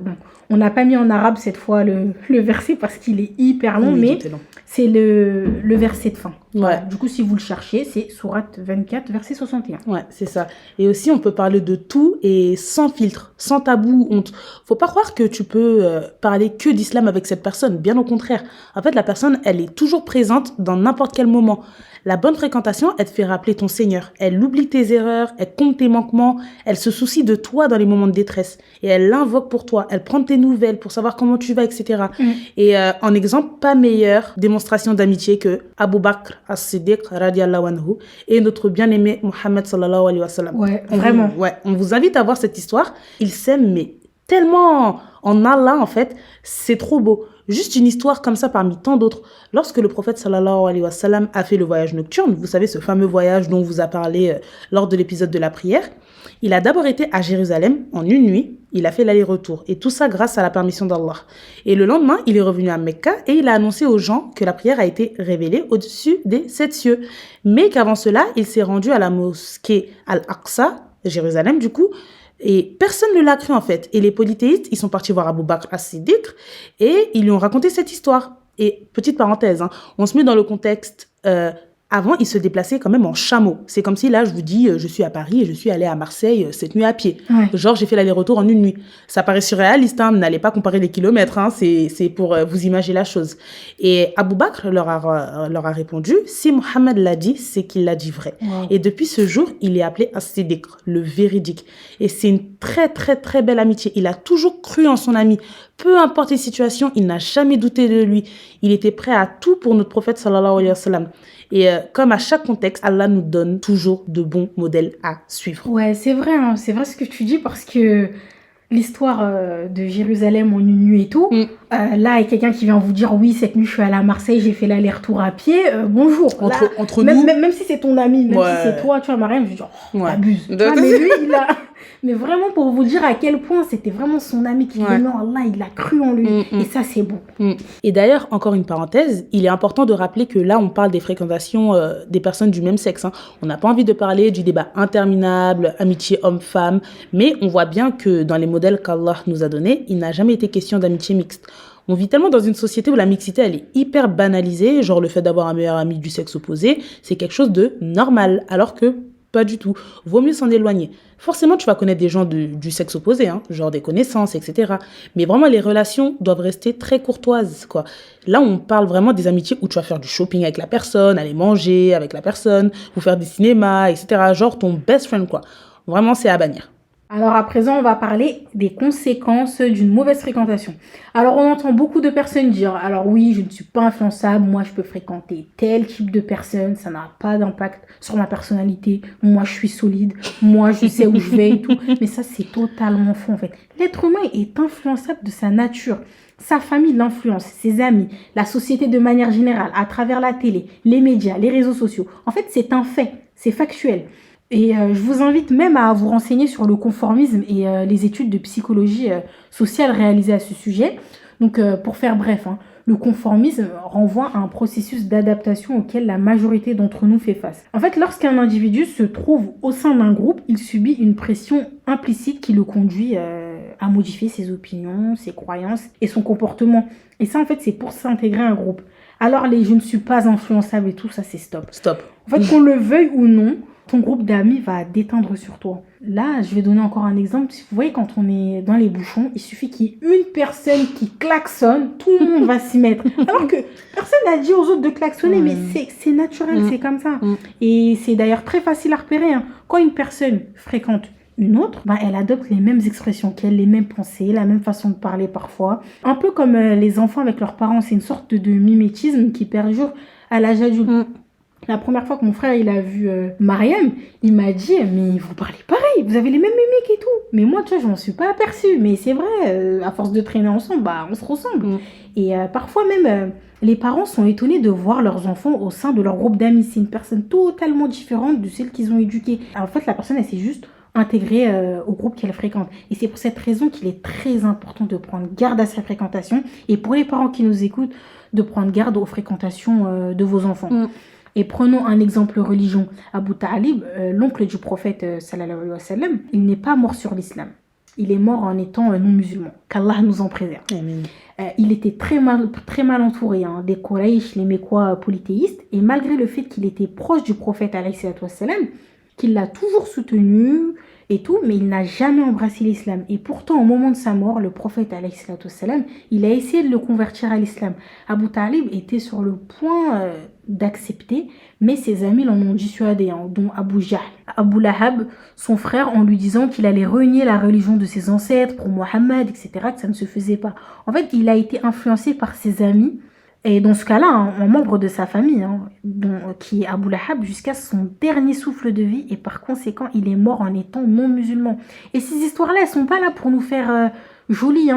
bon, on n'a pas mis en arabe cette fois le verset parce qu'il est hyper long, mais c'est le verset de fin. Ouais. Voilà. Du coup, si vous le cherchez, c'est sourate 24, verset 61. Ouais, c'est ça. Et aussi, on peut parler de tout et sans filtre, sans tabou, honte. Faut pas croire que tu peux parler que d'islam avec cette personne. Bien au contraire. En fait, la personne, elle est toujours présente dans n'importe quel moment. La bonne fréquentation, elle te fait rappeler ton Seigneur. Elle oublie tes erreurs, elle compte tes manquements, elle se soucie de toi dans les moments de détresse. Et elle l'invoque pour toi. Elle prend tes nouvelles pour savoir comment tu vas, etc. Et en exemple, pas meilleure démonstration d'amitié que Abu Bakr as-Siddiq radiallahu anhu et notre bien-aimé Mohammed sallallahu alayhi wa sallam. Ouais, vraiment. On vous invite à voir cette histoire. Ils s'aiment, mais tellement en Allah, en fait, c'est trop beau. Juste une histoire comme ça parmi tant d'autres. Lorsque le prophète sallallahu alayhi wa sallam a fait le voyage nocturne, vous savez, ce fameux voyage dont on vous a parlé lors de l'épisode de la prière, il a d'abord été à Jérusalem en une nuit, il a fait l'aller-retour, et tout ça grâce à la permission d'Allah. Et le lendemain, il est revenu à Mecca et il a annoncé aux gens que la prière a été révélée au-dessus des 7 cieux. Mais qu'avant cela, il s'est rendu à la mosquée Al-Aqsa, Jérusalem du coup, et personne ne l'a cru en fait. Et les polythéistes, ils sont partis voir Abu Bakr as-Siddiq et ils lui ont raconté cette histoire. Et petite parenthèse, on se met dans le contexte... Avant, il se déplaçait quand même en chameau. C'est comme si là, je vous dis, je suis à Paris et je suis allée à Marseille cette nuit à pied. Ouais. Genre, j'ai fait l'aller-retour en une nuit. Ça paraît surréaliste, n'allez pas comparer les kilomètres, c'est pour vous imaginer la chose. Et Abu Bakr leur a répondu, si Mohammed l'a dit, c'est qu'il l'a dit vrai. Wow. Et depuis ce jour, il est appelé As-Siddiq, le véridique. Et c'est une très, très, très belle amitié. Il a toujours cru en son ami. Peu importe les situations, il n'a jamais douté de lui. Il était prêt à tout pour notre prophète sallallahu alayhi wa sallam. Et comme à chaque contexte, Allah nous donne toujours de bons modèles à suivre. Ouais, c'est vrai ce que tu dis parce que l'histoire de Jérusalem en une nuit et tout, là, il y a quelqu'un qui vient vous dire oui, cette nuit je suis allée à Marseille, j'ai fait l'aller-retour à pied, bonjour. Entre nous, nous, même si c'est ton ami, même si c'est toi, tu vois, Mariam, je dis t'abuses. Tu vois, mais lui, mais vraiment pour vous dire à quel point c'était vraiment son ami qui dit non, Allah, il a cru en lui. Et ça, c'est beau. Et d'ailleurs, encore une parenthèse, il est important de rappeler que là, on parle des fréquentations des personnes du même sexe. On n'a pas envie de parler du débat interminable, amitié homme-femme, mais on voit bien que dans les modèles qu'Allah nous a donnés, il n'a jamais été question d'amitié mixte. On vit tellement dans une société où la mixité, elle est hyper banalisée, genre le fait d'avoir un meilleur ami du sexe opposé, c'est quelque chose de normal, alors que Pas du tout. Vaut mieux s'en éloigner. Forcément, tu vas connaître des gens du sexe opposé, hein, genre des connaissances, etc. Mais vraiment, les relations doivent rester très courtoises, quoi. Là, on parle vraiment des amitiés où tu vas faire du shopping avec la personne, aller manger avec la personne, vous faire des cinémas, etc. Genre ton best friend, quoi. Vraiment, c'est à bannir. Alors à présent, on va parler des conséquences d'une mauvaise fréquentation. Alors on entend beaucoup de personnes dire, alors oui, je ne suis pas influençable, moi je peux fréquenter tel type de personne, ça n'a pas d'impact sur ma personnalité, moi je suis solide, moi je sais où je vais et tout. Mais ça c'est totalement faux en fait. L'être humain est influençable de sa nature. Sa famille l'influence, ses amis, la société de manière générale, à travers la télé, les médias, les réseaux sociaux. En fait, c'est un fait, c'est factuel. Et je vous invite même à vous renseigner sur le conformisme et les études de psychologie sociale réalisées à ce sujet. Donc, pour faire bref, hein, le conformisme renvoie à un processus d'adaptation auquel la majorité d'entre nous fait face. En fait, lorsqu'un individu se trouve au sein d'un groupe, il subit une pression implicite qui le conduit à modifier ses opinions, ses croyances et son comportement. Et ça, en fait, c'est pour s'intégrer à un groupe. Alors, les « je ne suis pas influençable » et tout, ça, c'est stop. Stop. En fait, qu'on le veuille ou non, ton groupe d'amis va déteindre sur toi. Là, je vais donner encore un exemple. Vous voyez, quand on est dans les bouchons, il suffit qu'il y ait une personne qui klaxonne, tout le monde va s'y mettre. Alors que personne n'a dit aux autres de klaxonner, mais c'est naturel, c'est comme ça. Et c'est d'ailleurs très facile à repérer. Hein. Quand une personne fréquente une autre, bah, elle adopte les mêmes expressions qu'elle, les mêmes pensées, la même façon de parler parfois. Un peu comme les enfants avec leurs parents, c'est une sorte de mimétisme qui perdure à l'âge adulte. La première fois que mon frère il a vu Mariam, il m'a dit mais vous parlez pareil, vous avez les mêmes mimiques et tout. Mais moi tu vois, je m'en suis pas aperçue. Mais c'est vrai, à force de traîner ensemble, bah on se ressemble. Et parfois même les parents sont étonnés de voir leurs enfants au sein de leur groupe d'amis. C'est une personne totalement différente de celle qu'ils ont éduquée. En fait, la personne elle s'est juste intégrée au groupe qu'elle fréquente. Et c'est pour cette raison qu'il est très important de prendre garde à sa fréquentation. Et pour les parents qui nous écoutent, de prendre garde aux fréquentations de vos enfants. Et prenons un exemple religion. Abu Talib, l'oncle du prophète sallallahu alayhi wa sallam, il n'est pas mort sur l'islam. Il est mort en étant non-musulman. Qu'Allah nous en préserve. Il était très mal entouré des Quraysh, les Mécois polythéistes. Et malgré le fait qu'il était proche du prophète alayhi wa sallam, qu'il l'a toujours soutenu et tout, mais il n'a jamais embrassé l'islam. Et pourtant, au moment de sa mort, le prophète alayhi wa sallam, il a essayé de le convertir à l'islam. Abu Talib était sur le point d'accepter, mais ses amis l'en ont dissuadé, dont Abu Jahl, Abu Lahab, son frère, en lui disant qu'il allait renier la religion de ses ancêtres pour Mohammed, etc., que ça ne se faisait pas. En fait, il a été influencé par ses amis, et dans ce cas-là, un membre de sa famille, qui est Abu Lahab, jusqu'à son dernier souffle de vie, et par conséquent, il est mort en étant non-musulman. Et ces histoires-là, elles sont pas là pour nous faire jolies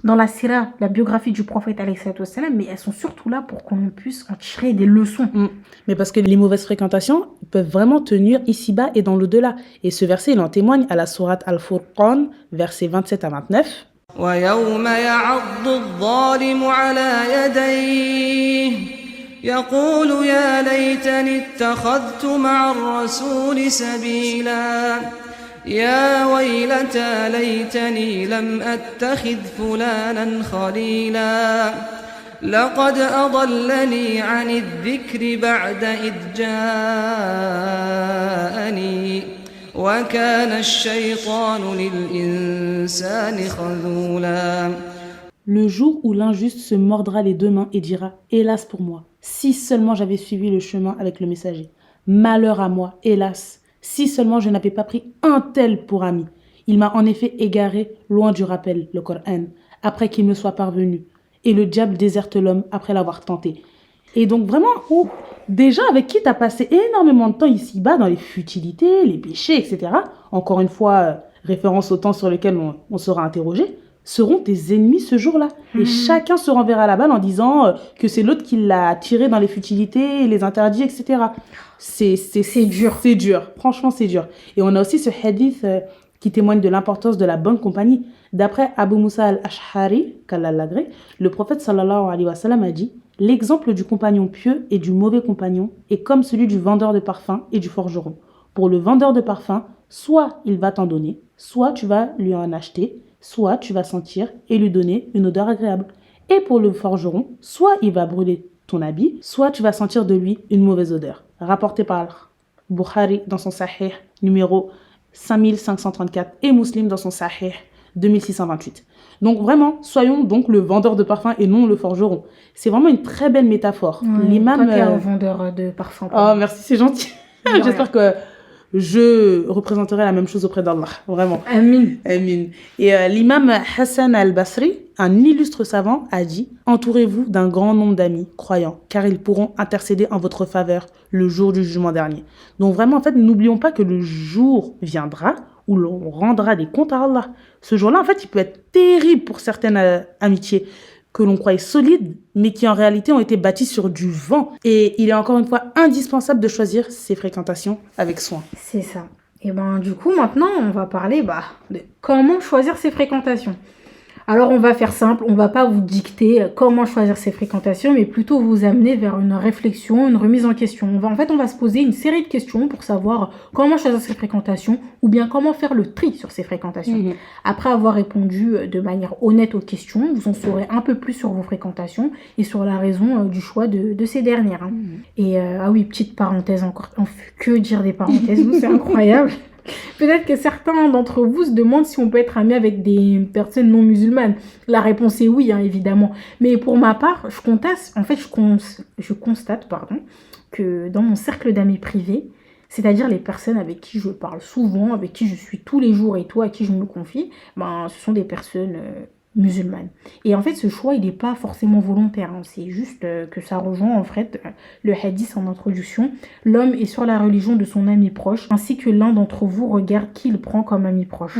dans la sira, la biographie du prophète, alayhi salam, mais elles sont surtout là pour qu'on puisse en tirer des leçons. Mais parce que les mauvaises fréquentations peuvent vraiment tenir ici-bas et dans l'au-delà. Et ce verset, il en témoigne à la sourate Al-Furqan, versets 27 à 29. ويوم يعض الظالم على يديه يقول يا ليتني اتخذت مع الرسول سبيلا يا ويلتى ليتني لم أتخذ فلانا خليلا لقد أضلني عن الذكر بعد إذ جاءني وكان الشيطان للإنسان خذولا. Le jour où l'injuste se mordra les deux mains et dira « Hélas pour moi, si seulement j'avais suivi le chemin avec le messager. Malheur à moi, hélas, si seulement je n'avais pas pris un tel pour ami. Il m'a en effet égaré loin du rappel, le Coran, après qu'il me soit parvenu. Et le diable déserte l'homme après l'avoir tenté. » Et donc vraiment, déjà avec qui tu as passé énormément de temps ici-bas dans les futilités, les péchés, etc. Encore une fois, référence au temps sur lequel on sera interrogé, seront tes ennemis ce jour-là. Et chacun se renverra la balle en disant que c'est l'autre qui l'a tiré dans les futilités, les interdits, etc. C'est dur. C'est dur. Franchement, c'est dur. Et on a aussi ce hadith qui témoigne de l'importance de la bonne compagnie. D'après Abu Musa al-Ash'ari, qu'Allah l'agrée, le prophète sallallahu alayhi wa sallam a dit « L'exemple du compagnon pieux et du mauvais compagnon est comme celui du vendeur de parfum et du forgeron. Pour le vendeur de parfum, soit il va t'en donner, soit tu vas lui en acheter, soit tu vas sentir et lui donner une odeur agréable. Et pour le forgeron, soit il va brûler ton habit, soit tu vas sentir de lui une mauvaise odeur. » Rapporté par Bukhari dans son Sahih numéro 5534 et Muslim dans son Sahih 2628. Donc vraiment, soyons donc le vendeur de parfum et non le forgeron. C'est vraiment une très belle métaphore. L'imam... Toi, t'es un vendeur de parfum. Oh, merci, c'est gentil. J'espère que je représenterai la même chose auprès d'Allah. Vraiment. Amin. Amin. Et l'imam Hassan al-Basri, un illustre savant, a dit « Entourez-vous d'un grand nombre d'amis croyants, car ils pourront intercéder en votre faveur le jour du jugement dernier. » Donc vraiment, en fait, n'oublions pas que le jour viendra où l'on rendra des comptes à Allah. Ce jour-là, en fait, il peut être terrible pour certaines amitiés que l'on croyait solides, mais qui en réalité ont été bâties sur du vent. Et il est encore une fois indispensable de choisir ses fréquentations avec soin. C'est ça. Et ben du coup, maintenant, on va parler de comment choisir ses fréquentations. Alors, on va faire simple, on va pas vous dicter comment choisir ses fréquentations, mais plutôt vous amener vers une réflexion, une remise en question. On va se poser une série de questions pour savoir comment choisir ses fréquentations ou bien comment faire le tri sur ses fréquentations. Après avoir répondu de manière honnête aux questions, vous en saurez un peu plus sur vos fréquentations et sur la raison du choix de ces dernières. Et ah oui, petite parenthèse encore, que dire des parenthèses, c'est incroyable. Peut-être que certains d'entre vous se demandent si on peut être ami avec des personnes non musulmanes. La réponse est oui, évidemment. Mais pour ma part, je constate que dans mon cercle d'amis privés, c'est-à-dire les personnes avec qui je parle souvent, avec qui je suis tous les jours et tout, à qui je me confie, ce sont des personnes musulmanes. Et en fait, ce choix, il n'est pas forcément volontaire. C'est juste que ça rejoint en fait le hadith en introduction. L'homme est sur la religion de son ami proche, ainsi que l'un d'entre vous regarde qui il prend comme ami proche.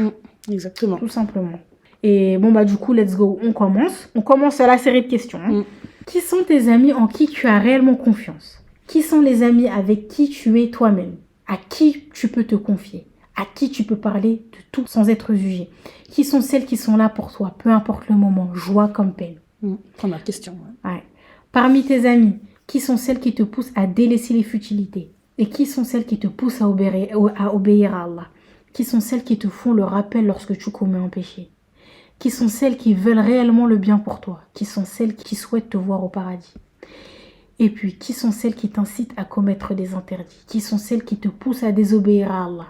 Exactement. Tout simplement. Et bon, du coup, let's go. On commence. On commence à la série de questions. Qui sont tes amis en qui tu as réellement confiance? Qui sont les amis avec qui tu es toi-même? À qui tu peux te confier? À qui tu peux parler de tout sans être jugé? Qui sont celles qui sont là pour toi, peu importe le moment, joie comme peine? Première question. Ouais. Parmi tes amis, qui sont celles qui te poussent à délaisser les futilités? Et qui sont celles qui te poussent à obéir à Allah? Qui sont celles qui te font le rappel lorsque tu commets un péché? Qui sont celles qui veulent réellement le bien pour toi? Qui sont celles qui souhaitent te voir au paradis? Et puis, qui sont celles qui t'incitent à commettre des interdits? Qui sont celles qui te poussent à désobéir à Allah?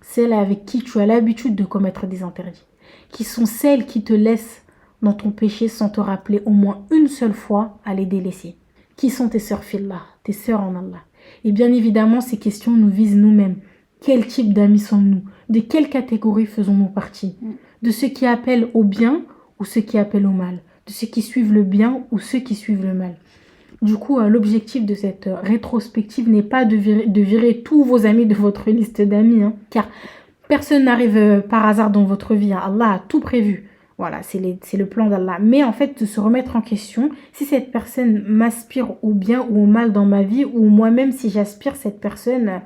Celles avec qui tu as l'habitude de commettre des interdits? Qui sont celles qui te laissent dans ton péché sans te rappeler au moins une seule fois à les délaisser? Qui sont tes sœurs fillah, tes sœurs en Allah? Et bien évidemment, ces questions nous visent nous-mêmes. Quel type d'amis sommes-nous? De quelle catégorie faisons-nous partie? De ceux qui appellent au bien ou ceux qui appellent au mal? De ceux qui suivent le bien ou ceux qui suivent le mal? Du coup, l'objectif de cette rétrospective n'est pas de virer tous vos amis de votre liste d'amis, car personne n'arrive par hasard dans votre vie. Allah a tout prévu. Voilà, c'est le plan d'Allah. Mais en fait, de se remettre en question, si cette personne m'aspire au bien ou au mal dans ma vie, ou moi-même si j'aspire cette personne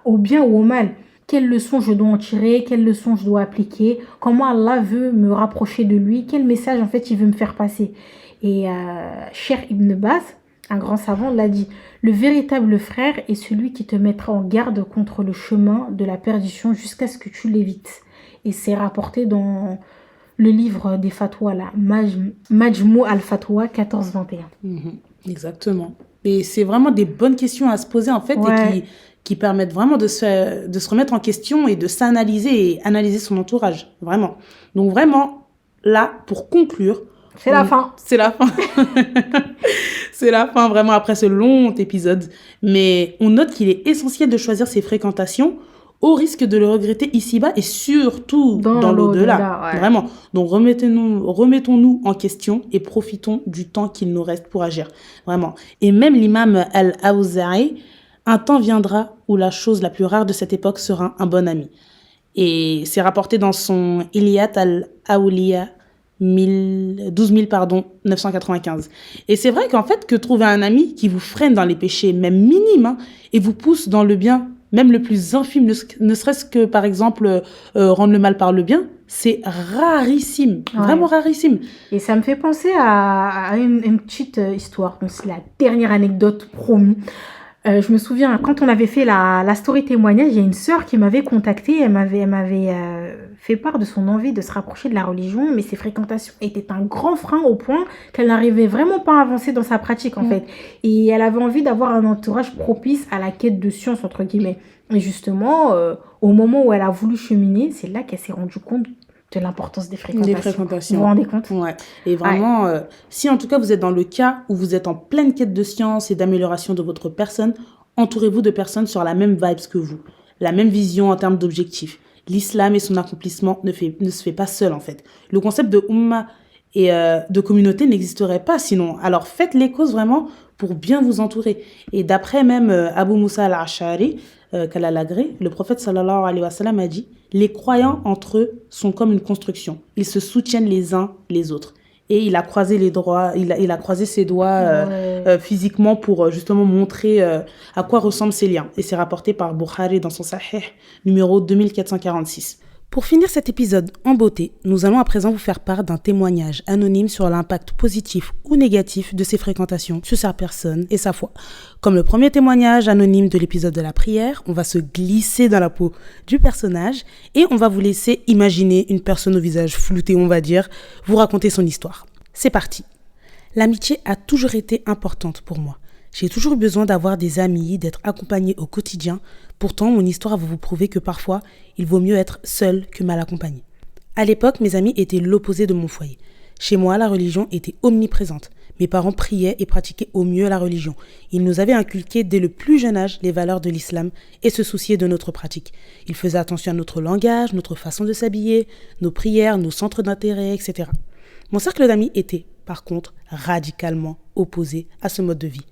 au bien ou au mal. Quelles leçons je dois en tirer, quelles leçons je dois appliquer, comment Allah veut me rapprocher de lui, quel message en fait il veut me faire passer. Et Cheikh Ibn Baz, un grand savant, l'a dit, le véritable frère est celui qui te mettra en garde contre le chemin de la perdition jusqu'à ce que tu l'évites. Et c'est rapporté dans le livre des fatwas, là, Majmou al-Fatwa 1421. Exactement. Et c'est vraiment des bonnes questions à se poser en fait, et qui permettent vraiment de se remettre en question et de s'analyser et analyser son entourage, vraiment. Donc vraiment, là, pour conclure, c'est la fin. C'est la fin. C'est la fin, vraiment, après ce long épisode. Mais on note qu'il est essentiel de choisir ses fréquentations au risque de le regretter ici-bas et surtout dans l'au-delà. Vraiment. Donc, remettons-nous en question et profitons du temps qu'il nous reste pour agir. Vraiment. Et même l'imam Al-Awza'i, un temps viendra où la chose la plus rare de cette époque sera un bon ami. Et c'est rapporté dans son Ilyat al-Awliya 995. Et c'est vrai qu'en fait, que trouver un ami qui vous freine dans les péchés, même minimes, et vous pousse dans le bien, même le plus infime, ne serait-ce que, par exemple, rendre le mal par le bien, c'est rarissime, vraiment rarissime. Et ça me fait penser à une petite histoire. Donc, c'est la dernière anecdote promis. Je me souviens, quand on avait fait la story témoignage, il y a une sœur qui m'avait contactée. Elle m'avait fait part de son envie de se rapprocher de la religion, mais ses fréquentations étaient un grand frein au point qu'elle n'arrivait vraiment pas à avancer dans sa pratique, en fait. Et elle avait envie d'avoir un entourage propice à la quête de science, entre guillemets. Et justement, au moment où elle a voulu cheminer, c'est là qu'elle s'est rendue compte de l'importance des fréquentations. Vous vous rendez compte? Ouais. Et vraiment, si en tout cas vous êtes dans le cas où vous êtes en pleine quête de science et d'amélioration de votre personne, entourez-vous de personnes sur la même vibes que vous, la même vision en termes d'objectifs. L'islam et son accomplissement ne se fait pas seul en fait. Le concept de umma et de communauté n'existerait pas sinon. Alors faites les causes vraiment pour bien vous entourer. Et d'après même Abu Musa al-Ash'ari, qu'Allah l'agrée, le prophète sallallahu alayhi wa sallam a dit « Les croyants entre eux sont comme une construction. Ils se soutiennent les uns les autres. » Et il a croisé il a croisé ses doigts physiquement pour justement montrer à quoi ressemblent ces liens. Et c'est rapporté par Bukhari dans son Sahih numéro 2446. Pour finir cet épisode en beauté, nous allons à présent vous faire part d'un témoignage anonyme sur l'impact positif ou négatif de ses fréquentations sur sa personne et sa foi. Comme le premier témoignage anonyme de l'épisode de la prière, on va se glisser dans la peau du personnage et on va vous laisser imaginer une personne au visage flouté, on va dire, vous raconter son histoire. C'est parti. L'amitié a toujours été importante pour moi. J'ai toujours eu besoin d'avoir des amis, d'être accompagné au quotidien. Pourtant, mon histoire va vous prouver que parfois, il vaut mieux être seul que mal accompagné. À l'époque, mes amis étaient l'opposé de mon foyer. Chez moi, la religion était omniprésente. Mes parents priaient et pratiquaient au mieux la religion. Ils nous avaient inculqué dès le plus jeune âge les valeurs de l'islam et se souciaient de notre pratique. Ils faisaient attention à notre langage, notre façon de s'habiller, nos prières, nos centres d'intérêt, etc. Mon cercle d'amis était, par contre, radicalement opposé à ce mode de vie.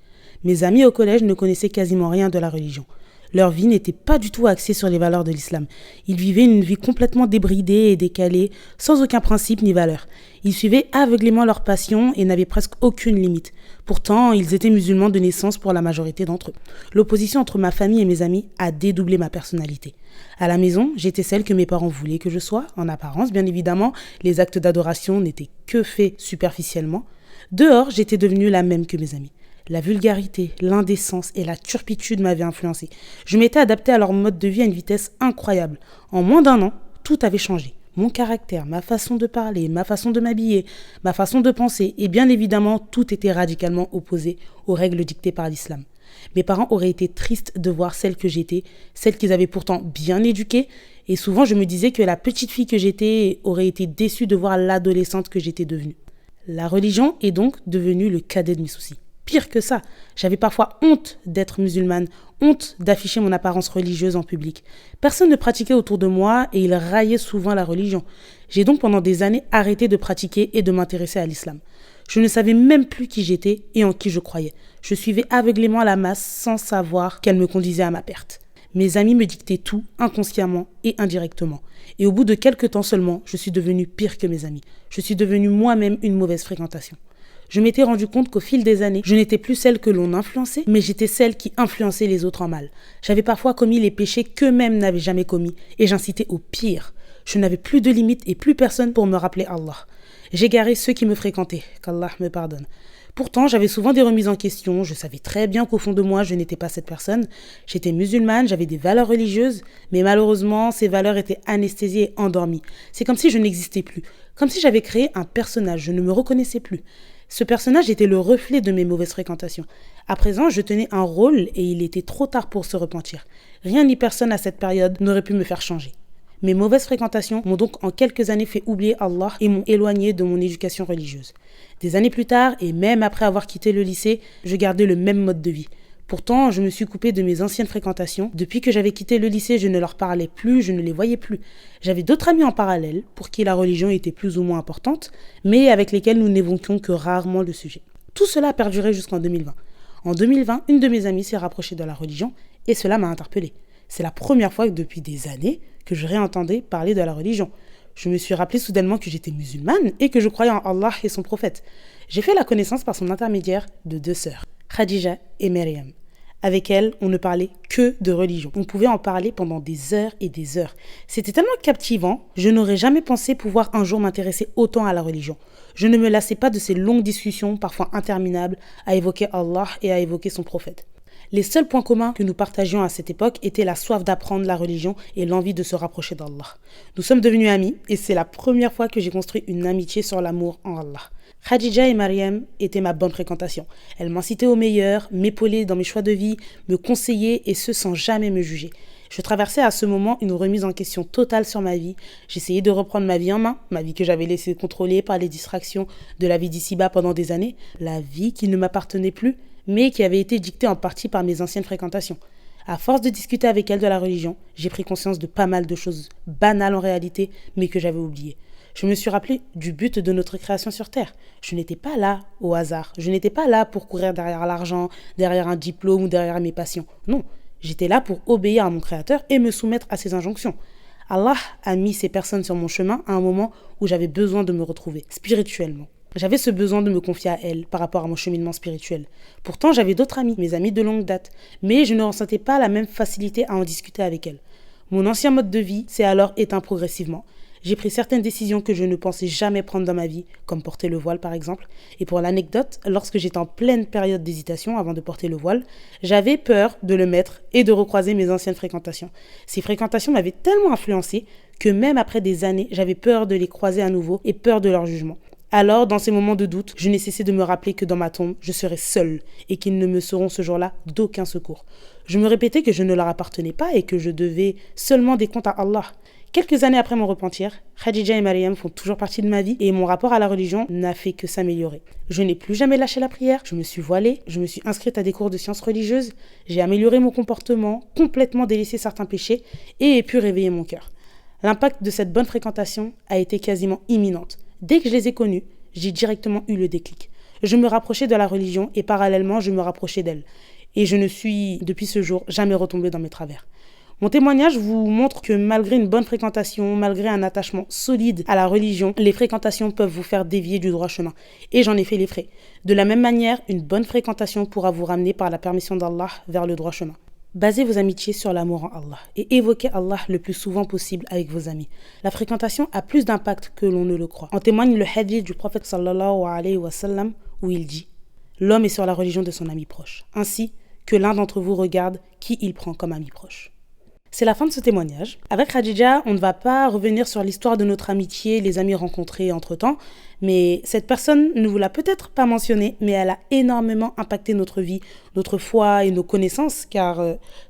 Mes amis au collège ne connaissaient quasiment rien de la religion. Leur vie n'était pas du tout axée sur les valeurs de l'islam. Ils vivaient une vie complètement débridée et décalée, sans aucun principe ni valeur. Ils suivaient aveuglément leur passion et n'avaient presque aucune limite. Pourtant, ils étaient musulmans de naissance pour la majorité d'entre eux. L'opposition entre ma famille et mes amis a dédoublé ma personnalité. À la maison, j'étais celle que mes parents voulaient que je sois. En apparence, bien évidemment, les actes d'adoration n'étaient que faits superficiellement. Dehors, j'étais devenue la même que mes amis. La vulgarité, l'indécence et la turpitude m'avaient influencée. Je m'étais adaptée à leur mode de vie à une vitesse incroyable. En moins d'un an, tout avait changé. Mon caractère, ma façon de parler, ma façon de m'habiller, ma façon de penser, et bien évidemment, tout était radicalement opposé aux règles dictées par l'islam. Mes parents auraient été tristes de voir celle que j'étais, celle qu'ils avaient pourtant bien éduquée, et souvent je me disais que la petite fille que j'étais aurait été déçue de voir l'adolescente que j'étais devenue. La religion est donc devenue le cadet de mes soucis. Pire que ça, j'avais parfois honte d'être musulmane, honte d'afficher mon apparence religieuse en public. Personne ne pratiquait autour de moi et ils raillaient souvent la religion. J'ai donc pendant des années arrêté de pratiquer et de m'intéresser à l'islam. Je ne savais même plus qui j'étais et en qui je croyais. Je suivais aveuglément la masse sans savoir qu'elle me conduisait à ma perte. Mes amis me dictaient tout, inconsciemment et indirectement. Et au bout de quelques temps seulement, je suis devenue pire que mes amis. Je suis devenue moi-même une mauvaise fréquentation. Je m'étais rendu compte qu'au fil des années, je n'étais plus celle que l'on influençait, mais j'étais celle qui influençait les autres en mal. J'avais parfois commis les péchés qu'eux-mêmes n'avaient jamais commis, et j'incitais au pire. Je n'avais plus de limites et plus personne pour me rappeler Allah. J'égarais ceux qui me fréquentaient, qu'Allah me pardonne. Pourtant, j'avais souvent des remises en question, je savais très bien qu'au fond de moi, je n'étais pas cette personne. J'étais musulmane, j'avais des valeurs religieuses, mais malheureusement, ces valeurs étaient anesthésiées et endormies. C'est comme si je n'existais plus, comme si j'avais créé un personnage, je ne me reconnaissais plus. Ce personnage était le reflet de mes mauvaises fréquentations. À présent, je tenais un rôle et il était trop tard pour se repentir. Rien ni personne à cette période n'aurait pu me faire changer. Mes mauvaises fréquentations m'ont donc en quelques années fait oublier Allah et m'ont éloigné de mon éducation religieuse. Des années plus tard, et même après avoir quitté le lycée, je gardais le même mode de vie. Pourtant, je me suis coupée de mes anciennes fréquentations. Depuis que j'avais quitté le lycée, je ne leur parlais plus, je ne les voyais plus. J'avais d'autres amis en parallèle, pour qui la religion était plus ou moins importante, mais avec lesquels nous n'évoquions que rarement le sujet. Tout cela a perduré jusqu'en 2020. En 2020, une de mes amies s'est rapprochée de la religion, et cela m'a interpellée. C'est la première fois que depuis des années que je réentendais parler de la religion. Je me suis rappelé soudainement que j'étais musulmane et que je croyais en Allah et son prophète. J'ai fait la connaissance par son intermédiaire de deux sœurs, Khadija et Myriam. Avec elles, on ne parlait que de religion. On pouvait en parler pendant des heures et des heures. C'était tellement captivant, je n'aurais jamais pensé pouvoir un jour m'intéresser autant à la religion. Je ne me lassais pas de ces longues discussions, parfois interminables, à évoquer Allah et à évoquer son prophète. Les seuls points communs que nous partagions à cette époque étaient la soif d'apprendre la religion et l'envie de se rapprocher d'Allah. Nous sommes devenus amis et c'est la première fois que j'ai construit une amitié sur l'amour en Allah. Khadija et Mariam étaient ma bonne fréquentation. Elles m'incitaient au meilleur, m'épaulaient dans mes choix de vie, me conseillaient et ce sans jamais me juger. Je traversais à ce moment une remise en question totale sur ma vie. J'essayais de reprendre ma vie en main, ma vie que j'avais laissée contrôler par les distractions de la vie d'ici-bas pendant des années, la vie qui ne m'appartenait plus, mais qui avait été dictée en partie par mes anciennes fréquentations. À force de discuter avec elles de la religion, j'ai pris conscience de pas mal de choses banales en réalité, mais que j'avais oubliées. Je me suis rappelé du but de notre création sur Terre. Je n'étais pas là au hasard. Je n'étais pas là pour courir derrière l'argent, derrière un diplôme ou derrière mes passions. Non, j'étais là pour obéir à mon Créateur et me soumettre à ses injonctions. Allah a mis ces personnes sur mon chemin à un moment où j'avais besoin de me retrouver spirituellement. J'avais ce besoin de me confier à elle par rapport à mon cheminement spirituel. Pourtant, j'avais d'autres amis, mes amis de longue date, mais je ne ressentais pas la même facilité à en discuter avec elles. Mon ancien mode de vie s'est alors éteint progressivement. J'ai pris certaines décisions que je ne pensais jamais prendre dans ma vie, comme porter le voile par exemple. Et pour l'anecdote, lorsque j'étais en pleine période d'hésitation avant de porter le voile, j'avais peur de le mettre et de recroiser mes anciennes fréquentations. Ces fréquentations m'avaient tellement influencé que même après des années, j'avais peur de les croiser à nouveau et peur de leur jugement. Alors, dans ces moments de doute, je n'ai cessé de me rappeler que dans ma tombe, je serai seule et qu'ils ne me seront ce jour-là d'aucun secours. Je me répétais que je ne leur appartenais pas et que je devais seulement des comptes à Allah. Quelques années après mon repentir, Khadija et Mariam font toujours partie de ma vie et mon rapport à la religion n'a fait que s'améliorer. Je n'ai plus jamais lâché la prière, je me suis voilée, je me suis inscrite à des cours de sciences religieuses, j'ai amélioré mon comportement, complètement délaissé certains péchés et ai pu réveiller mon cœur. L'impact de cette bonne fréquentation a été quasiment imminente. Dès que je les ai connus, j'ai directement eu le déclic. Je me rapprochais de la religion et parallèlement, je me rapprochais d'elle. Et je ne suis, depuis ce jour, jamais retombée dans mes travers. Mon témoignage vous montre que malgré une bonne fréquentation, malgré un attachement solide à la religion, les fréquentations peuvent vous faire dévier du droit chemin. Et j'en ai fait les frais. De la même manière, une bonne fréquentation pourra vous ramener par la permission d'Allah vers le droit chemin. Basez vos amitiés sur l'amour en Allah et évoquez Allah le plus souvent possible avec vos amis. La fréquentation a plus d'impact que l'on ne le croit. En témoigne le hadith du prophète sallallahu alayhi wa sallam où il dit « L'homme est sur la religion de son ami proche, ainsi que l'un d'entre vous regarde qui il prend comme ami proche. » C'est la fin de ce témoignage. Avec Khadija, on ne va pas revenir sur l'histoire de notre amitié, les amis rencontrés entre-temps, mais cette personne ne vous l'a peut-être pas mentionné, mais elle a énormément impacté notre vie, notre foi et nos connaissances, car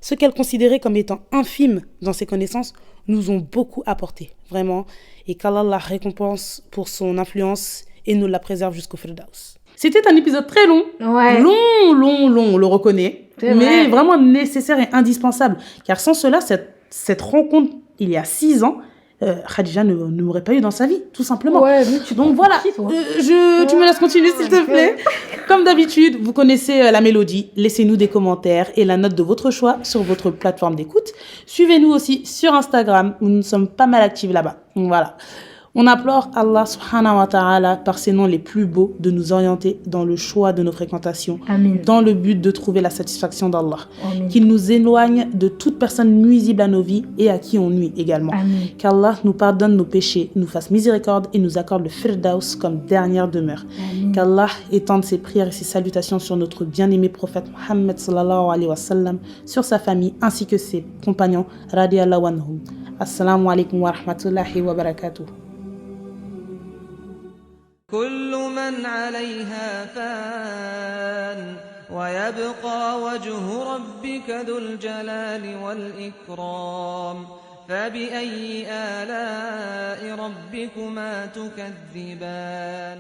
ce qu'elle considérait comme étant infime dans ses connaissances nous ont beaucoup apporté, vraiment, et qu'Allah la récompense pour son influence et nous la préserve jusqu'au Firdaus. C'était un épisode très long, long, on le reconnaît, mais vraiment nécessaire et indispensable. Car sans cela, cette rencontre, il y a 6 ans, Khadija ne m'aurait pas eu dans sa vie, tout simplement. Donc voilà, tu me laisses continuer s'il te plaît. Comme d'habitude, vous connaissez la mélodie. Laissez-nous des commentaires et la note de votre choix sur votre plateforme d'écoute. Suivez-nous aussi sur Instagram, où nous sommes pas mal actifs là-bas. Voilà. On implore Allah subhanahu wa ta'ala par ses noms les plus beaux de nous orienter dans le choix de nos fréquentations, dans le but de trouver la satisfaction d'Allah. Qu'il nous éloigne de toute personne nuisible à nos vies et à qui on nuit également. Qu'Allah nous pardonne nos péchés, nous fasse miséricorde et nous accorde le Firdaus comme dernière demeure. Qu'Allah étende ses prières et ses salutations sur notre bien-aimé prophète Muhammad sallallahu alayhi wa sallam, sur sa famille ainsi que ses compagnons radiyallahu anhum. Assalamu alaikum wa rahmatullahi wa barakatuh. كل من عليها فان ويبقى وجه ربك ذو الجلال والإكرام فبأي آلاء ربكما تكذبان